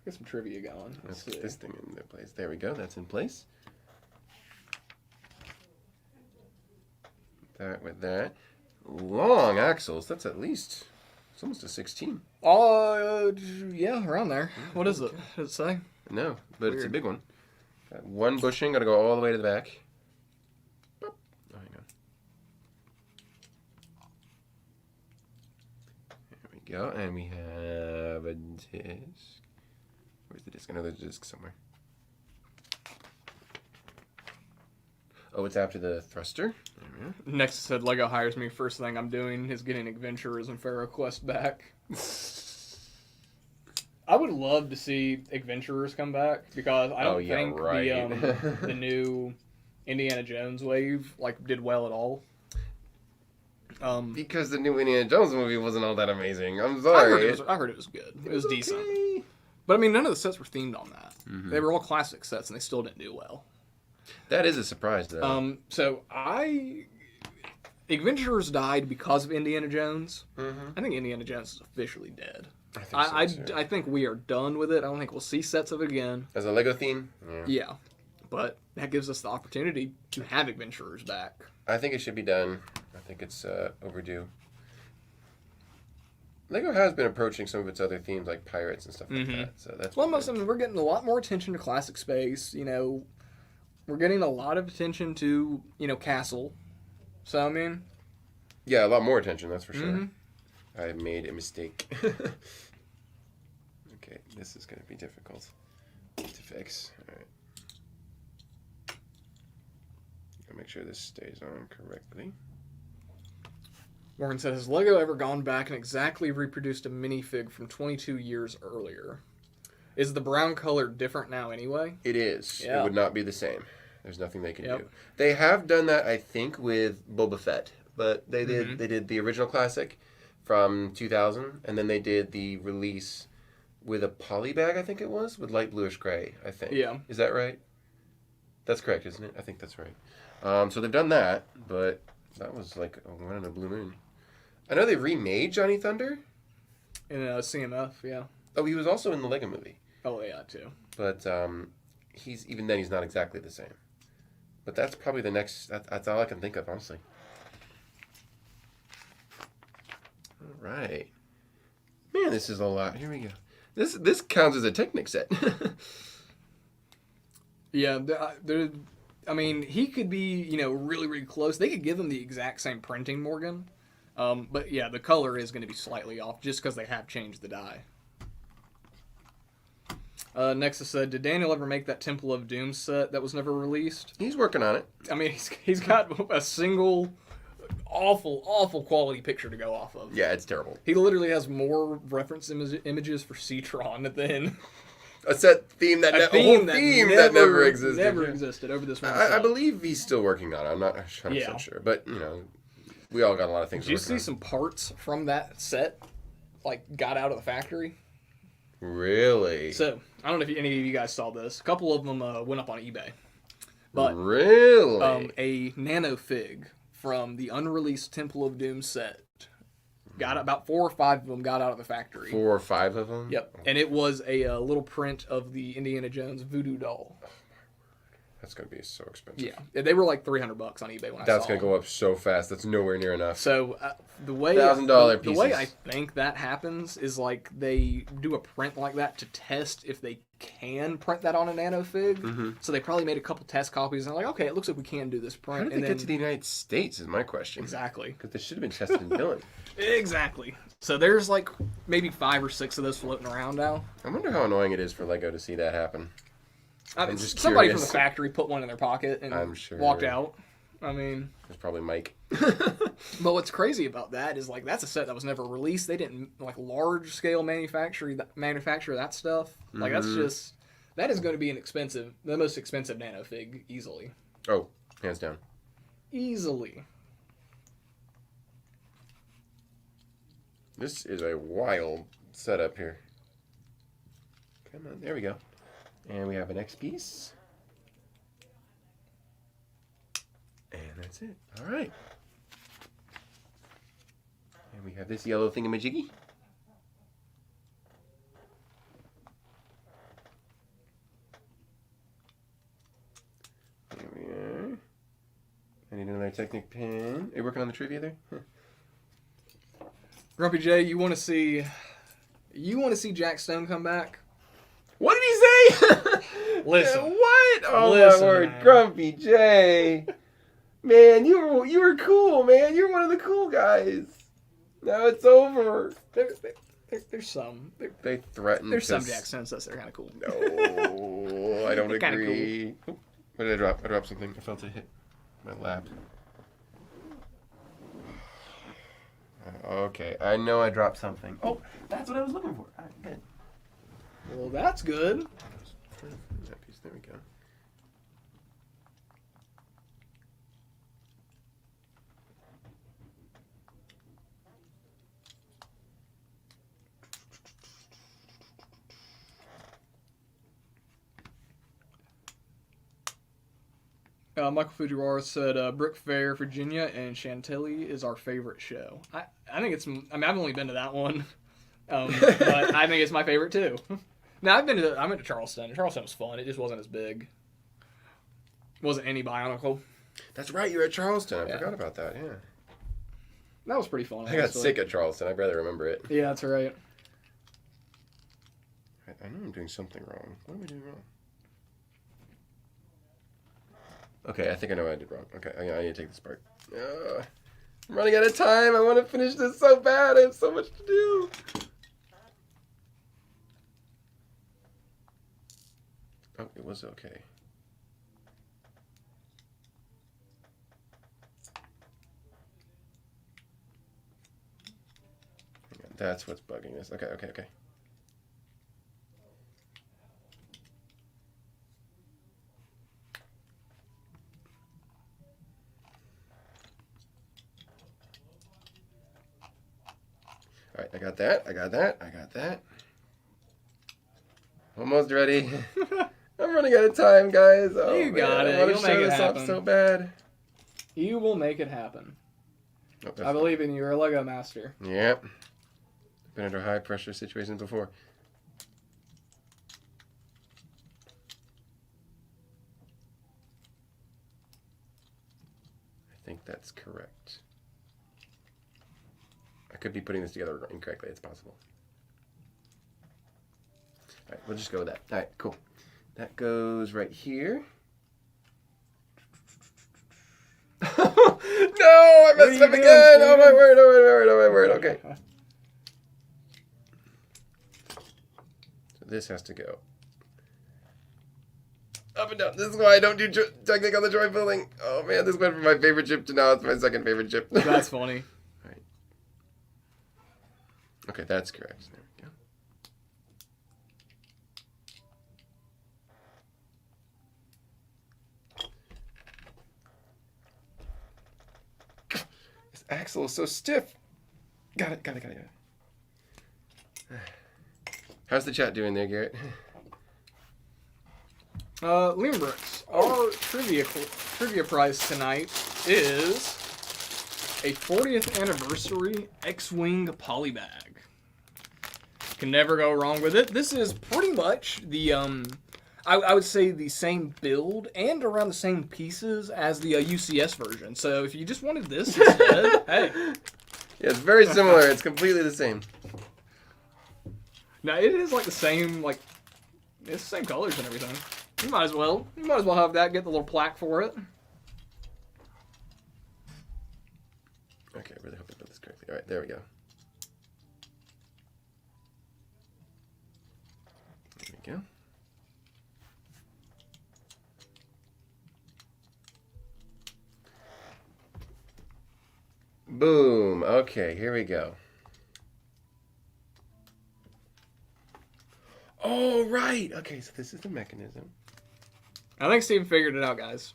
Get some trivia going. Let's get this thing in place. There we go. That's in place. That with that. Long axles. That's at least. It's almost a 16. Yeah, around there. What is it? Does it say? No, but it's a Weird. big one. Got one bushing. Got to go all the way to the back. Oh, hang on. go. And we have a disc. Where's the disc? I know there's a disc somewhere. Oh, it's after the thruster. Next said Lego hires me. First thing I'm doing is getting Adventurers and Pharaoh Quest back. I would love to see Adventurers come back because I don't think the new Indiana Jones wave did well at all. Because the new Indiana Jones movie wasn't all that amazing. I'm sorry. I heard it was good. It was decent. But I mean, none of the sets were themed on that. Mm-hmm. They were all classic sets, and they still didn't do well. That is a surprise, though. Adventurers died because of Indiana Jones. Mm-hmm. I think Indiana Jones is officially dead. I think so, too. I think we are done with it. I don't think we'll see sets of it again. As a Lego theme? Yeah. But that gives us the opportunity to have Adventurers back. I think it should be done. I think it's overdue. Lego has been approaching some of its other themes, like pirates and stuff like that. So that's we're getting a lot more attention to classic space. We're getting a lot of attention to castle. So I mean, yeah, a lot more attention. That's for sure. I made a mistake. Okay, this is going to be difficult to fix. All right. I'll make sure this stays on correctly. Morgan said, has Lego ever gone back and exactly reproduced a minifig from 22 years earlier? Is the brown color different now anyway? It is. Yeah. It would not be the same. There's nothing they can do. They have done that, I think, with Boba Fett. But they did the original classic from 2000, and then they did the release with a poly bag, I think it was, with light bluish gray, I think. Yeah. Is that right? That's correct, isn't it? I think that's right. So they've done that, but that was like a one in a blue moon. I know they remade Johnny Thunder. In CMF, yeah. Oh, he was also in the Lego movie. Oh, yeah, too. But he's not exactly the same. But that's probably the next... That's all I can think of, honestly. All right. Man, this is a lot. Here we go. This counts as a Technic set. Yeah, I mean, he could be, really, really close. They could give him the exact same printing, Morgan. But yeah, the color is going to be slightly off just because they have changed the dye. Nexus said, did Daniel ever make that Temple of Doom set that was never released? He's working on it. I mean, he's got a single awful quality picture to go off of. Yeah, it's terrible. He literally has more reference images for Citron than... A set theme that never existed. Never existed over this one. I believe he's still working on it. I'm not 100% sure. But, we all got a lot of things to work on. Did you see some parts from that set, got out of the factory? Really? So, I don't know if any of you guys saw this. A couple of them went up on eBay. But really? A nano fig from the unreleased Temple of Doom set. Got about 4 or 5 of them got out of the factory. 4 or 5 of them? Yep. And it was a little print of the Indiana Jones voodoo doll. Oh, my word. That's going to be so expensive. Yeah. They were like $300 on eBay when I saw them. That's going to go up so fast. That's nowhere near enough. So the way $1,000 pieces. The way I think that happens is they do a print like that to test if they can print that on a nano fig. Mm-hmm. So they probably made a couple test copies and they're like, okay, it looks like we can do this print. How did they get to the United States is my question. Exactly. Because they should have been tested in Dillon. Exactly. So there's maybe 5 or 6 of those floating around now. I wonder how annoying it is for Lego to see that happen. I'm just somebody curious. From the factory put one in their pocket and walked out. I mean... It's probably Mike. But what's crazy about that is, that's a set that was never released. They didn't, large-scale manufacture that stuff. That is going to be the most expensive nano fig, easily. Oh, hands down. Easily. This is a wild setup here. Come on, there we go. And we have an X piece. And that's it. All right. And we have this yellow thingamajiggy. There we are. I need another Technic pin. Are you working on the trivia there? Huh. Grumpy J, you want to see Jack Stone come back? What did he say? Listen. What? Oh my word, man. Grumpy J. Man, you were cool, man. You're one of the cool guys. Now it's over. There's some. They threatened. There's some Jack Sunsets that are kind of cool. No, I don't Kinda agree. Cool. What did I drop? I dropped something. I felt it hit my lap. Okay, I know I dropped something. Oh, that's what I was looking for. All right, good. Well, that's good. That piece. There we go. Michael Fujiwara said Brick Fair, Virginia, and Chantilly is our favorite show. I think it's. I mean, I've only been to that one, but I think it's my favorite too. Now I went to Charleston. Charleston was fun. It just wasn't as big. Wasn't any Bionicle. That's right. You're at Charleston. I forgot about that. Yeah. That was pretty fun. I got sick at Charleston. I'd rather remember it. Yeah, that's right. I know I'm doing something wrong. What am I doing wrong? Okay, I think I know what I did wrong. Okay, I need to take this part. I'm running out of time. I want to finish this so bad. I have so much to do. Oh, it was okay. That's what's bugging us. Okay. All right, I got that. Almost ready. I'm running out of time, guys. Oh, You got it. I want You'll to make show it this happen. off so bad. You will make it happen. Oh, I believe in you. You're a Lego master. Yep. Been under high pressure situations before. I think that's correct. I could be putting this together incorrectly. It's possible. All right, we'll just go with that. All right, cool. That goes right here. No, I messed up again. Oh my word. Okay. So this has to go up and down. This is why I don't do technique on the joint building. Oh man, this went from my favorite chip to now it's my second favorite chip. That's funny. All right. Okay, that's correct. There we go. This axle is so stiff. Got it. How's the chat doing there, Garrett? Liam Brooks, our trivia prize tonight is a 40th anniversary X-Wing polybag. Can never go wrong with it. This is pretty much the I would say the same build and around the same pieces as the UCS version. So if you just wanted this instead, hey. Yeah, it's very similar. It's completely the same. Now it is like the same, like it's the same colors and everything. You might as well have that. Get the little plaque for it. Okay, I really hope I did this correctly. All right, there we go. There we go. Boom. Okay, here we go. Oh, right. Okay, so this is the mechanism. I think Steven figured it out, guys.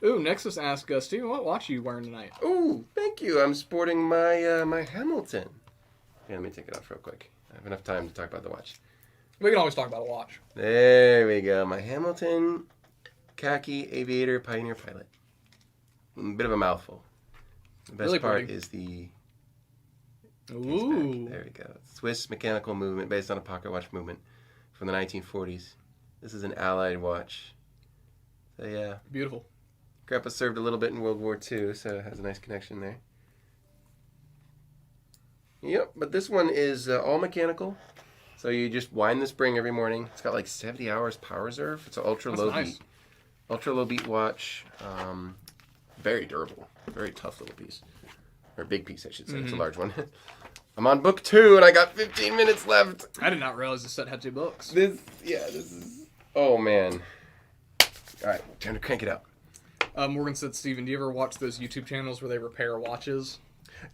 Ooh, Nexus asked us, Steven, what watch are you wearing tonight? Ooh, thank you. I'm sporting my my Hamilton. Yeah, let me take it off real quick. I have enough time to talk about the watch. We can always talk about a watch. There we go. My Hamilton Khaki Aviator Pioneer Pilot. A bit of a mouthful. The best Really part pretty. is the... Ooh. There we go. Swiss mechanical movement based on a pocket watch movement from the 1940s. This is an Allied watch. So yeah. Beautiful. Grandpa served a little bit in World War II, so it has a nice connection there. Yep, but this one is all mechanical. So you just wind the spring every morning. It's got like 70 hours power reserve. It's an ultra low beat watch. Very durable. Very tough little piece. Or big piece, I should say. It's a large one. I'm on book 2, and I got 15 minutes left. I did not realize this set had 2 books. This is... Oh, man. All right, time to crank it out. Morgan said, Steven, do you ever watch those YouTube channels where they repair watches?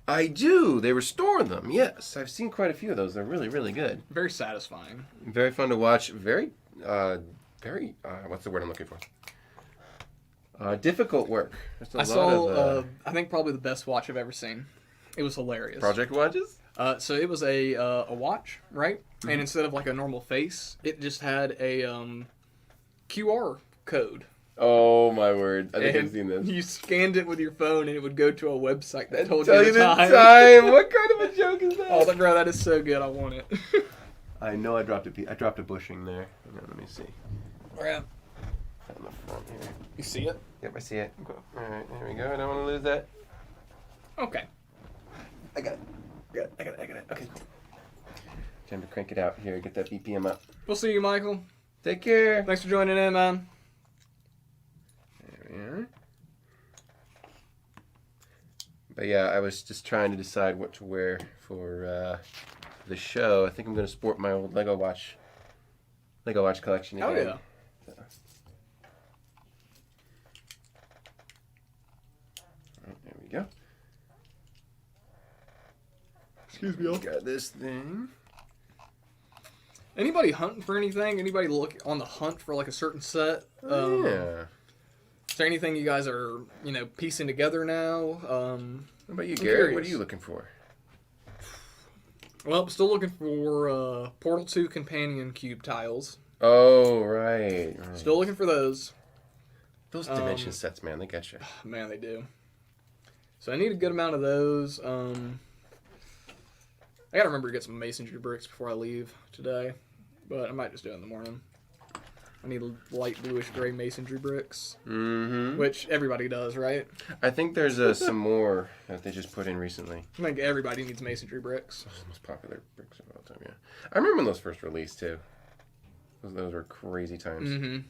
I do. They restore them, yes. I've seen quite a few of those. They're really, really good. Very satisfying. Very fun to watch. Very, what's the word I'm looking for? Difficult work. I saw, I think probably the best watch I've ever seen. It was hilarious. Project watches? So it was a watch, right? Mm-hmm. And instead of like a normal face, it just had a QR code. Oh my word! I think I've seen this. You scanned it with your phone, and it would go to a website that told you the time. What kind of a joke is that? Oh, bro, that is so good. I want it. I know I dropped a bushing there. Hang on, let me see. Right. On the front here. You see it? Yep, I see it. Okay. All right, there we go. I don't want to lose that. Okay. I got it. Okay. Time to crank it out here. Get that BPM up. We'll see you, Michael. Take care. Thanks for joining in, man. Yeah. But yeah, I was just trying to decide what to wear for the show. I think I'm going to sport my old Lego watch collection again. Oh yeah. So. Right, there we go. Excuse me. Got this thing. Anybody hunting for anything? Anybody look on the hunt for like a certain set? Yeah. Is there anything you guys are, piecing together now? What about you, Garrett? Curious. What are you looking for? Well, I'm still looking for Portal 2 companion cube tiles. Oh, right. Still looking for those. Those dimension sets, man, they get you. Man, they do. So I need a good amount of those. I gotta remember to get some masonry bricks before I leave today, but I might just do it in the morning. I need light bluish gray masonry bricks, which everybody does, right? I think there's some more that they just put in recently. I think everybody needs masonry bricks. Those are the most popular bricks of all time, yeah. I remember when those first released, too. Those were crazy times.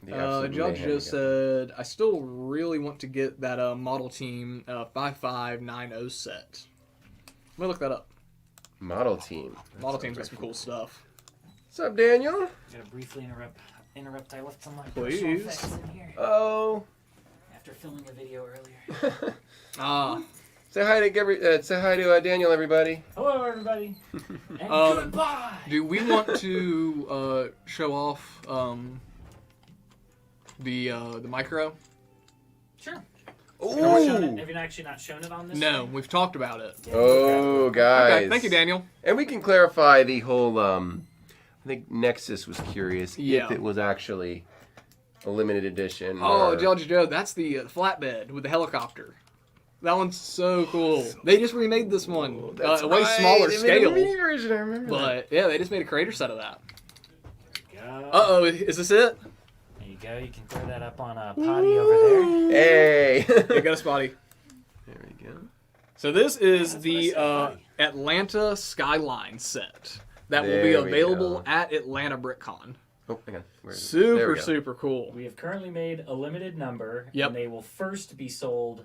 Judge just said, I still really want to get that Model Team 5590 set. Let me look that up. Model Team. Model Team's got some cool stuff. What's up, Daniel? I'm gonna briefly interrupt. I left some of my Please. personal effects in here. Oh. After filming a video earlier. Say hi to Daniel, everybody. Hello, everybody. And goodbye. Do we want to show off the micro? Sure. Oh. Have you actually not shown it on this? No, thing? we've talked about it. Oh, guys. Okay, thank you, Daniel. And we can clarify the whole, I think Nexus was curious if it was actually a limited edition. Oh, Judge Joe, that's the flatbed with the helicopter. That one's so cool. They just remade this one. That's a way smaller scale. Mini version, I remember But, yeah, they just made a creator set of that. There you go. Uh-oh, is this it? There you go. You can throw that up on a potty over there. Hey. You got a spotty. There we go. So this is That's the what I said, Atlanta Skyline set that will There be we available go. at Atlanta BrickCon. Oh, hang on. Where is it? There we Super, go. super cool. We have currently made a limited number. Yep. And they will first be sold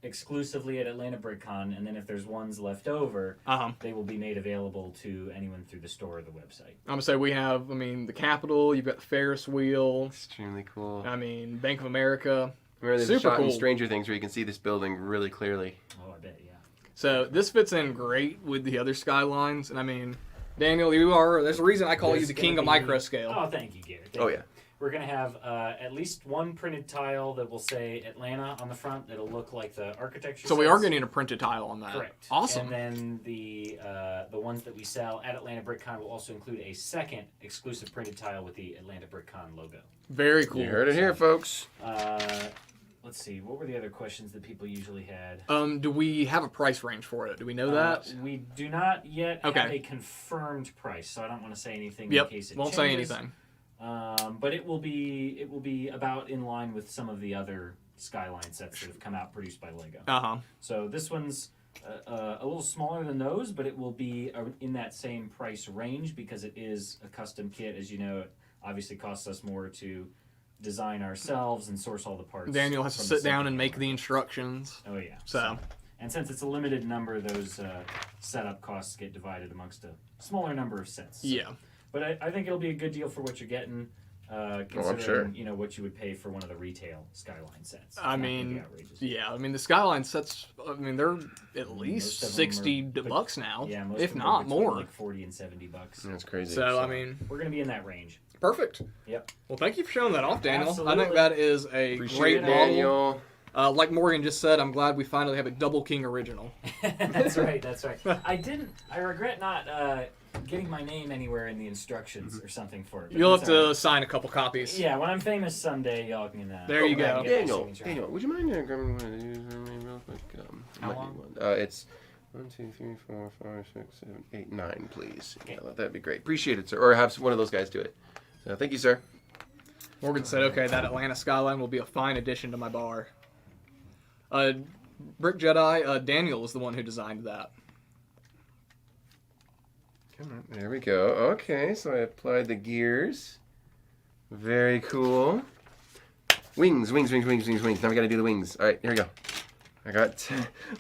exclusively at Atlanta BrickCon, and then if there's ones left over, they will be made available to anyone through the store or the website. I'm going to say we have, the Capitol, you've got the Ferris wheel. Extremely cool. Bank of America. Remember, there's a Super shot in cool. Stranger Things where you can see this building really clearly. Oh, I bet, yeah. So this fits in great with the other skylines. And Daniel, there's a reason I call you the king of micro scale. Oh, thank you, Garrett. Oh, yeah. We're going to have at least one printed tile that will say Atlanta on the front. That'll look like the architecture. So we are getting a printed tile on that. Correct. Awesome. And then the ones that we sell at Atlanta BrickCon will also include a second exclusive printed tile with the Atlanta BrickCon logo. Very cool. You heard it here, folks. Let's see. What were the other questions that people usually had? Do we have a price range for it? Do we know that? We do not yet have Okay. a confirmed price, so I don't want to say anything Yep. in case it Won't changes. say anything. But it will be about in line with some of the other Skyline sets that have come out produced by Lego. So this one's a little smaller than those, but it will be in that same price range because it is a custom kit. As you know, it obviously costs us more to design ourselves and source all the parts. Daniel has to sit down and make the instructions. Oh yeah. So. And since it's a limited number, those setup costs get divided amongst a smaller number of sets. So. Yeah. But I think it'll be a good deal for what you're getting, considering I'm sure. what you would pay for one of the retail Skyline sets. I mean, the Skyline sets. I mean, they're at least $60 now, yeah, most if of them not are between more. like $40 and $70. That's crazy. So I mean, we're gonna be in that range. Perfect. Yep. Well, thank you for showing that off, Daniel. Absolutely. I think that is a Appreciate great it, model. Daniel. Like Morgan just said, I'm glad we finally have a Double King original. That's right. That's right. I regret not getting my name anywhere in the instructions or something for it. You'll have to sign a couple copies. Yeah, when I'm famous someday, y'all can. There you go. Daniel, would you mind grabbing one of these for me real quick? How long? It's 1, 2, 3, 4, 5, 6, 7, 8, 9, please. Okay. Yeah, that'd be great. Appreciate it, sir. Or have one of those guys do it. So thank you, sir. Morgan said, "Okay, that Atlanta Skyline will be a fine addition to my bar." Brick Jedi, Daniel is the one who designed that. Come on, there we go. Okay, so I applied the gears. Very cool. Wings. Now we gotta do the wings. All right, here we go. I got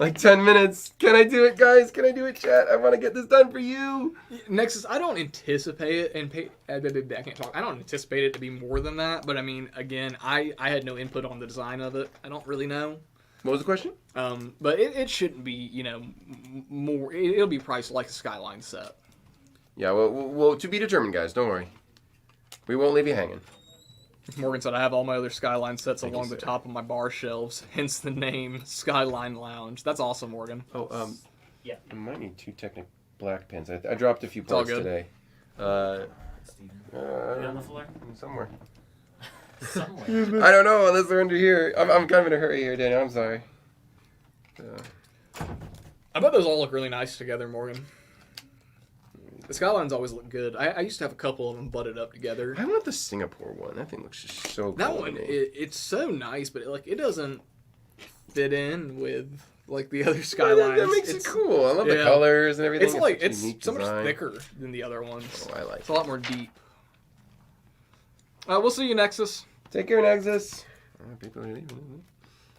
like 10 minutes. Can I do it, guys? Can I do it, chat? I want to get this done for you. Nexus, I don't anticipate it, and I can't talk. I don't anticipate it to be more than that. But I mean, again, I had no input on the design of it. I don't really know. What was the question? But it shouldn't be, more. It'll be priced like a Skyline set. Yeah, well, to be determined, guys. Don't worry. We won't leave you hanging. Morgan said, I have all my other Skyline sets along the top of my bar shelves, hence the name Skyline Lounge. That's awesome, Morgan. Oh, yeah. I might need 2 Technic black pens. I dropped a few plates today. Steven. On the floor? Somewhere. Somewhere. I don't know, unless they're under here. I'm kind of in a hurry here, Daniel. I'm sorry. I bet those all look really nice together, Morgan. The Skylines always look good. I used to have a couple of them butted up together. I want the Singapore one. That thing looks just so cool. That one, it's so nice, but it doesn't fit in with the other Skylines. That makes it cool. I love the colors and everything. It's so much thicker than the other ones. Oh, I like it. It's a lot more deep. We'll see you, Nexus. Take care, Nexus.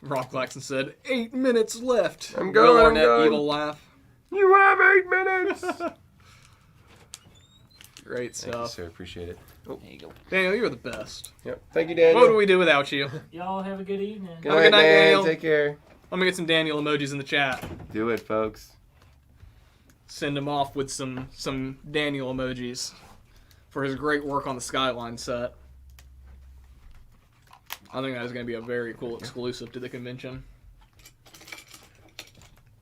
Rock Claxton said, 8 minutes left. I'm going. Evil laugh. You have 8 minutes. Great stuff. Thank you, sir. Appreciate it. There you go. Daniel, you're the best. Yep. Thank you, Daniel. What do we do without you? Y'all have a good evening. Good night, Daniel. Take care. I'm gonna get some Daniel emojis in the chat. Do it, folks. Send him off with some Daniel emojis for his great work on the Skyline set. I think that is going to be a very cool exclusive to the convention.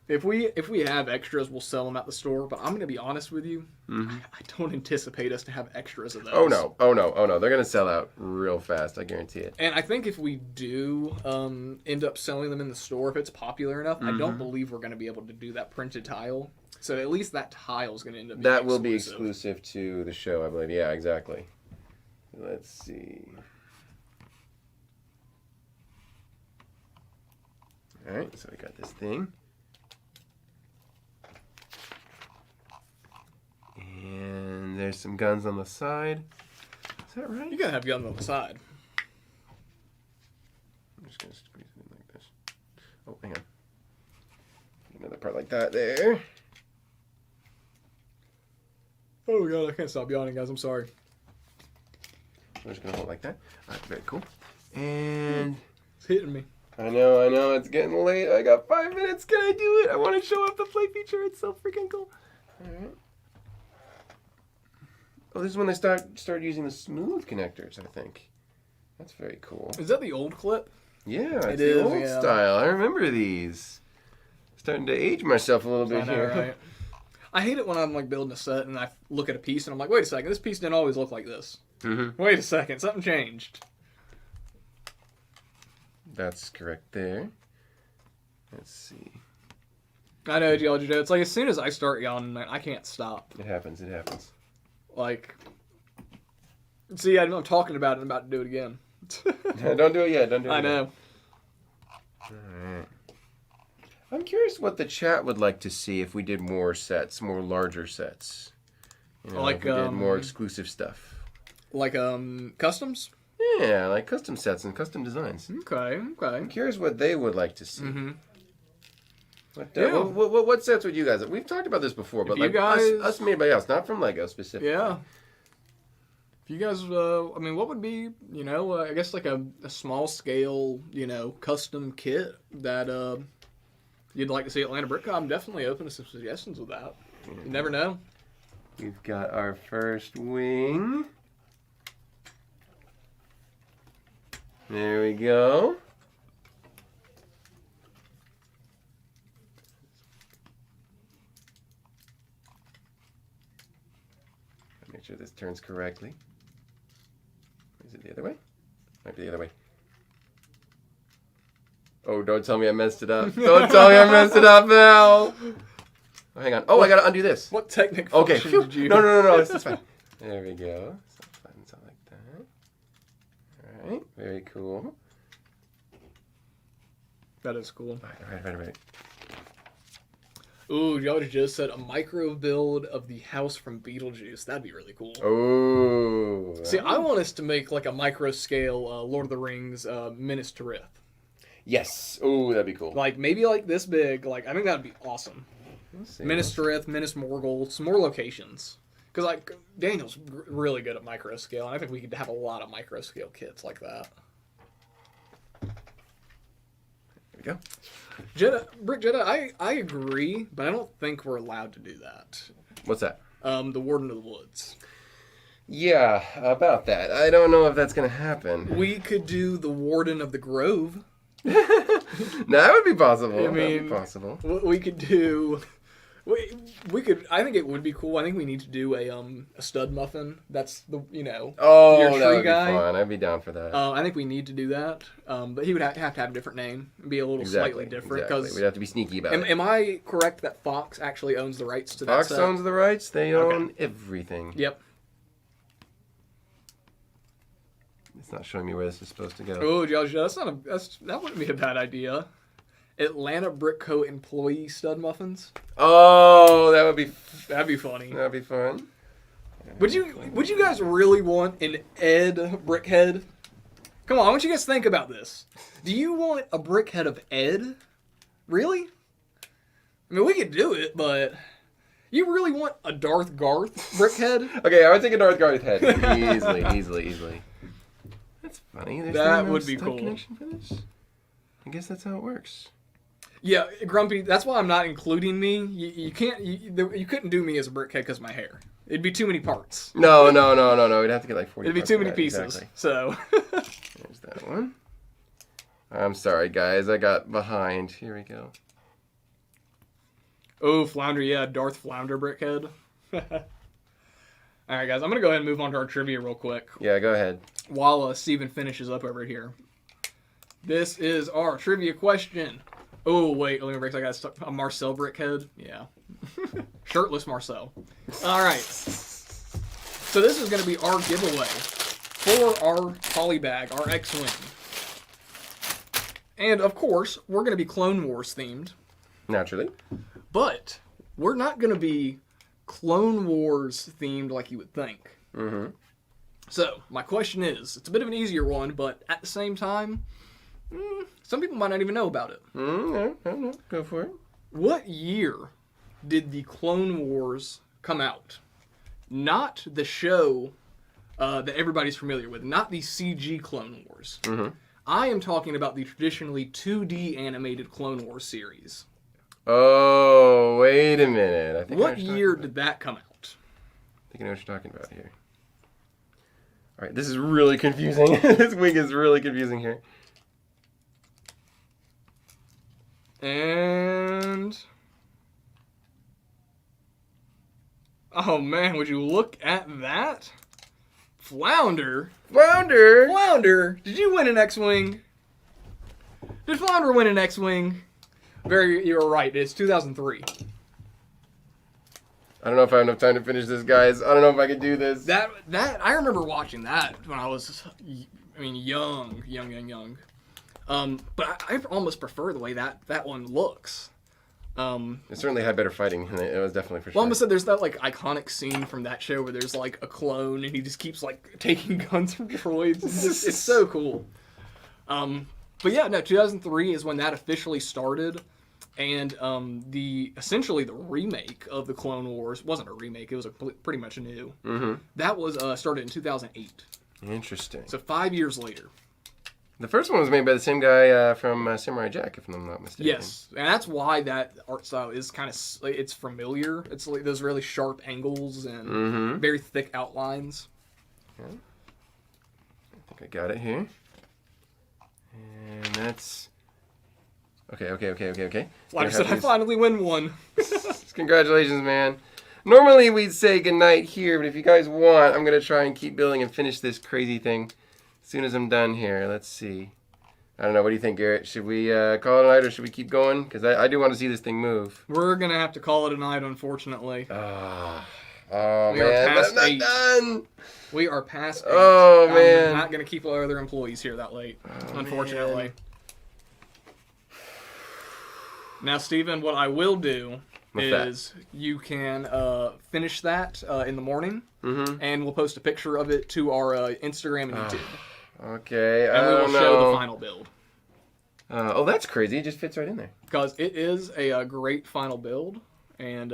If we have extras, we'll sell them at the store. But I'm going to be honest with you, I don't anticipate us to have extras of those. Oh no! They're going to sell out real fast. I guarantee it. And I think if we do end up selling them in the store, if it's popular enough, I don't believe we're going to be able to do that printed tile. So at least that tile is going to end up being that exclusive. will be exclusive to the show, I believe. Yeah, exactly. Let's see. All right, so we got this thing. And there's some guns on the side. Is that right? You gotta have guns on the side. I'm just gonna squeeze it in like this. Oh, hang on. Another part like that there. Oh god, I can't stop yawning, guys. I'm sorry. I'm just gonna hold it like that. All right, very cool. And it's hitting me. I know. It's getting late. I got 5 minutes. Can I do it? I want to show off the play feature. It's so freaking cool. All right. Oh, this is when they start using the smooth connectors, I think. That's very cool. Is that the old clip? Yeah, it's the old style. I remember these. Starting to age myself a little bit here. Right? I hate it when I'm building a set and I look at a piece and I'm like, wait a second, this piece didn't always look like this. Wait a second, something changed. That's correct there. Let's see. I know, Geology Joe. It's like as soon as I start yawning, I can't stop. It happens. See, I'm talking about it and I'm about to do it again. Don't do it yet. I know. Alright. I'm curious what the chat would like to see if we did more sets, more larger sets. If we did more exclusive stuff. Like, customs? Yeah, like custom sets and custom designs. Okay. I'm curious what they would like to see. Mm-hmm. What sets would you guys? We've talked about this before, but like us made by us, not from Lego specifically. Yeah. If you guys, I mean, what would be, I guess like a small scale, custom kit that you'd like to see at Atlanta BrickCon? I'm definitely open to some suggestions with that. You never know. We've got our first wing. There we go. Make sure this turns correctly. Is it the other way? Might be the other way. Oh, don't tell me I messed it up. Don't tell me I messed it up now. Oh, hang on. Oh, I gotta undo this. What technique Okay. function did you... No. It's fine. There we go. So flattens out like that. All right. Very cool. That is cool. Right. Ooh, y'all just said a micro build of the house from Beetlejuice. That'd be really cool. Oh. See, I want us to make like a micro scale Lord of the Rings Minas Tirith. Yes. Oh, that'd be cool. Like maybe like this big. Like I think that'd be awesome. Minas Tirith, Minas Morgul, some more locations. Because like Daniel's really good at micro scale, and I think we could have a lot of micro scale kits like that. There we go. Brick Jetta, I agree, but I don't think we're allowed to do that. What's that? The Warden of the Woods. Yeah, about that. I don't know if that's gonna happen. We could do the Warden of the Grove. That would be possible. I mean, that would be possible. We could do. We could. I think it would be cool. I think we need to do a stud muffin. That's the Oh, your that tree would guy. be fun. I'd be down for that. I think we need to do that. But he would have to have a different name and be a little slightly different. Exactly. We'd have to be sneaky about it. Am I correct that Fox actually owns the rights to that Fox set? owns the rights. They own everything. Yep. It's not showing me where this is supposed to go. Oh, Josh, that wouldn't be a bad idea. Atlanta Brick Co. employee stud muffins. Oh, that'd be funny. That'd be fun. Would you guys really want an Ed Brickhead? Come on, I want you guys to think about this. Do you want a Brickhead of Ed? Really? I mean, we could do it, but you really want a Darth Garth Brickhead? Okay, I would take a Darth Garth head. Easily. That's funny. That would be cool. Connection for this? I guess that's how it works. Yeah, Grumpy, that's why I'm not including me. You couldn't do me as a Brickhead because of my hair. It'd be too many parts. No. We'd have to get like 40 It'd be parts too for many that. pieces. Exactly. So. There's that one. I'm sorry, guys. I got behind. Here we go. Oh, Flounder. Yeah, Darth Flounder Brickhead. All right, guys. I'm going to go ahead and move on to our trivia real quick. Yeah, go ahead. While Steven finishes up over here. This is our trivia question. Oh, wait. Let me break. I got a Marcel Brickhead. Yeah. Shirtless Marcel. All right. So this is going to be our giveaway for our polybag, our X-Wing. And, of course, we're going to be Clone Wars themed. Naturally. But we're not going to be Clone Wars themed like you would think. Mm-hmm. So, my question is, it's a bit of an easier one, but at the same time, some people might not even know about it. No. Go for it. What year did the Clone Wars come out? Not the show that everybody's familiar with, not the CG Clone Wars. Mm-hmm. I am talking about the traditionally 2D animated Clone Wars series. Oh, wait a minute. I think what year did that come out? I think I know what you're talking about here. All right, this is really confusing. This wing is really confusing here. And... oh, man, would you look at that? Flounder? Flounder! Did you win an X-Wing? Did Flounder win an X-Wing? You were right. It's 2003. I don't know if I have enough time to finish this, guys. I don't know if I can do this. That I remember watching that when I was, young. But I almost prefer the way that one looks. It certainly had better fighting. It was definitely for sure. Well, I'm gonna say there's that like iconic scene from that show where there's like a clone and he just keeps like taking guns from droids. It's so cool. But yeah, no, 2003 is when that officially started, and essentially the remake of the Clone Wars wasn't a remake; it was pretty much new. Mm-hmm. That was started in 2008. Interesting. So 5 years later. The first one was made by the same guy from Samurai Jack, if I'm not mistaken. Yes, and that's why that art style is kind of it's familiar. It's like those really sharp angles and very thick outlines. Yeah. I think I got it here. And that's... Okay. Like I said, I finally win one. Congratulations, man. Normally we'd say goodnight here, but if you guys want, I'm going to try and keep building and finish this crazy thing as soon as I'm done here. Let's see. I don't know. What do you think, Garrett? Should we call it a night or should we keep going? Because I do want to see this thing move. We're going to have to call it a night, unfortunately. Oh, we man. Are past I'm 8. not done. We are past 8. Oh, man. I'm not going to keep our other employees here that late, unfortunately. Man. Now, Steven, what I will do is you can finish that in the morning, and we'll post a picture of it to our Instagram and YouTube. Okay, and we will show the final build. Oh, that's crazy. It just fits right in there. Because it is a great final build, and...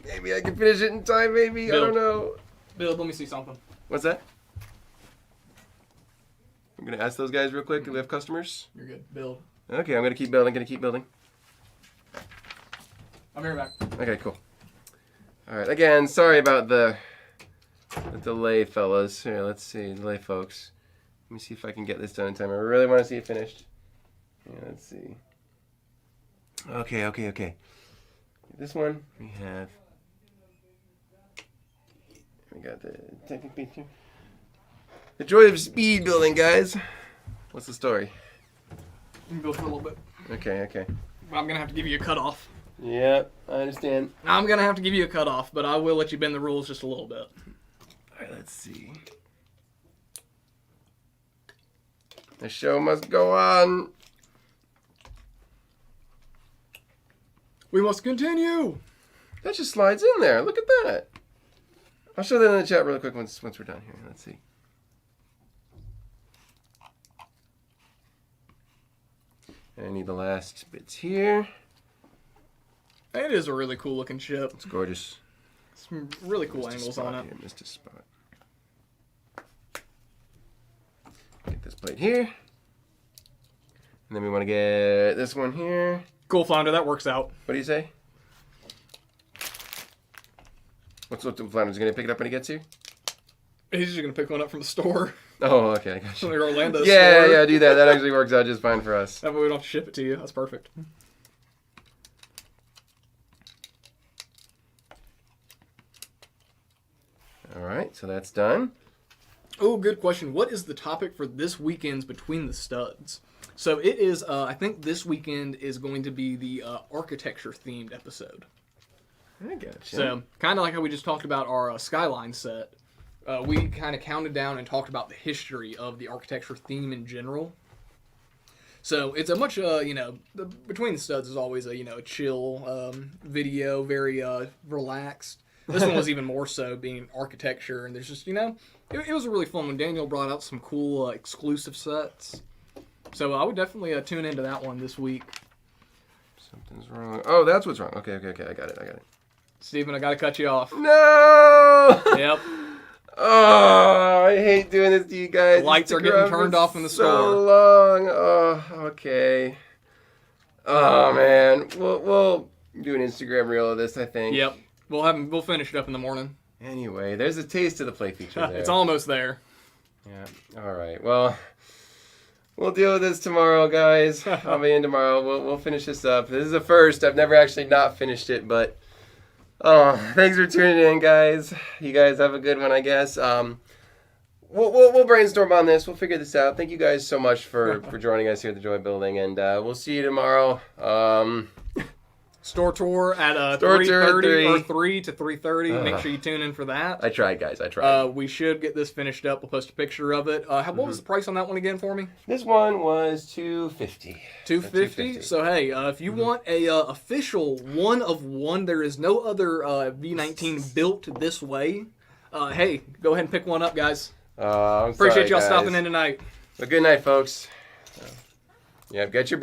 maybe I can finish it in time, maybe? Build. I don't know. Build, let me see something. What's that? I'm going to ask those guys real quick. Do we have customers? You're good. Build. Okay, I'm going to keep building. I'll be right back. Okay, cool. All right, again, sorry about the delay, fellas. Here, let's see. Delay, folks. Let me see if I can get this done in time. I really want to see it finished. Yeah, let's see. Okay. This one, we got the technic feature. The joy of speed building, guys. What's the story? You can build for a little bit. Okay. I'm going to have to give you a cutoff. Yeah, I understand. I'm going to have to give you a cutoff, but I will let you bend the rules just a little bit. Alright, let's see. The show must go on. We must continue. That just slides in there. Look at that. I'll show that in the chat really quick once we're done here. Let's see. I need the last bits here. It is a really cool looking ship. It's gorgeous. Some really cool angles on it. Missed a spot. Get this plate here. And then we want to get this one here. Cool, Flounder. That works out. What do you say? What's the Flounder's going to pick it up when he gets here? He's just going to pick one up from the store. Oh, okay. I got you. From the Orlando store. Yeah, do that. That actually works out just fine for us. That way we don't have to ship it to you. That's perfect. All right, so that's done. Oh, good question. What is the topic for this weekend's Between the Studs? So it is, I think this weekend is going to be the architecture-themed episode. I gotcha. So, kind of like how we just talked about our Skyline set, we kind of counted down and talked about the history of the architecture theme in general. So, it's a much, Between the Studs is always a chill video, very relaxed. This one was even more so, being architecture, and there's just, it was a really fun one. Daniel brought out some cool exclusive sets. So I would definitely tune into that one this week. Something's wrong. Oh, that's what's wrong. Okay. I got it. Steven, I got to cut you off. No! Yep. Oh, I hate doing this to you guys. The lights are getting turned off in the store. So long. Oh, okay. Oh, man. We'll do an Instagram reel of this, I think. Yep. We'll finish it up in the morning. Anyway, there's a taste of the play feature there. It's almost there. Yeah. All right. Well, we'll deal with this tomorrow, guys. I'll be in tomorrow. We'll finish this up. This is the first. I've never actually not finished it, but thanks for tuning in, guys. You guys have a good one, I guess. We'll brainstorm on this. We'll figure this out. Thank you guys so much for joining us here at the Joy Building, and we'll see you tomorrow. Store tour at Store tour 3:30 or 3 to 3:30. Make sure you tune in for that. I tried, guys. I tried. We should get this finished up. We'll post a picture of it. What was the price on that one again for me? This one was $250. $250. So hey, if you want a official one of one, there is no other V19 built this way. Hey, go ahead and pick one up, guys. I'm Appreciate sorry, y'all guys. stopping in tonight. Well, good night, folks. Yeah, get your break.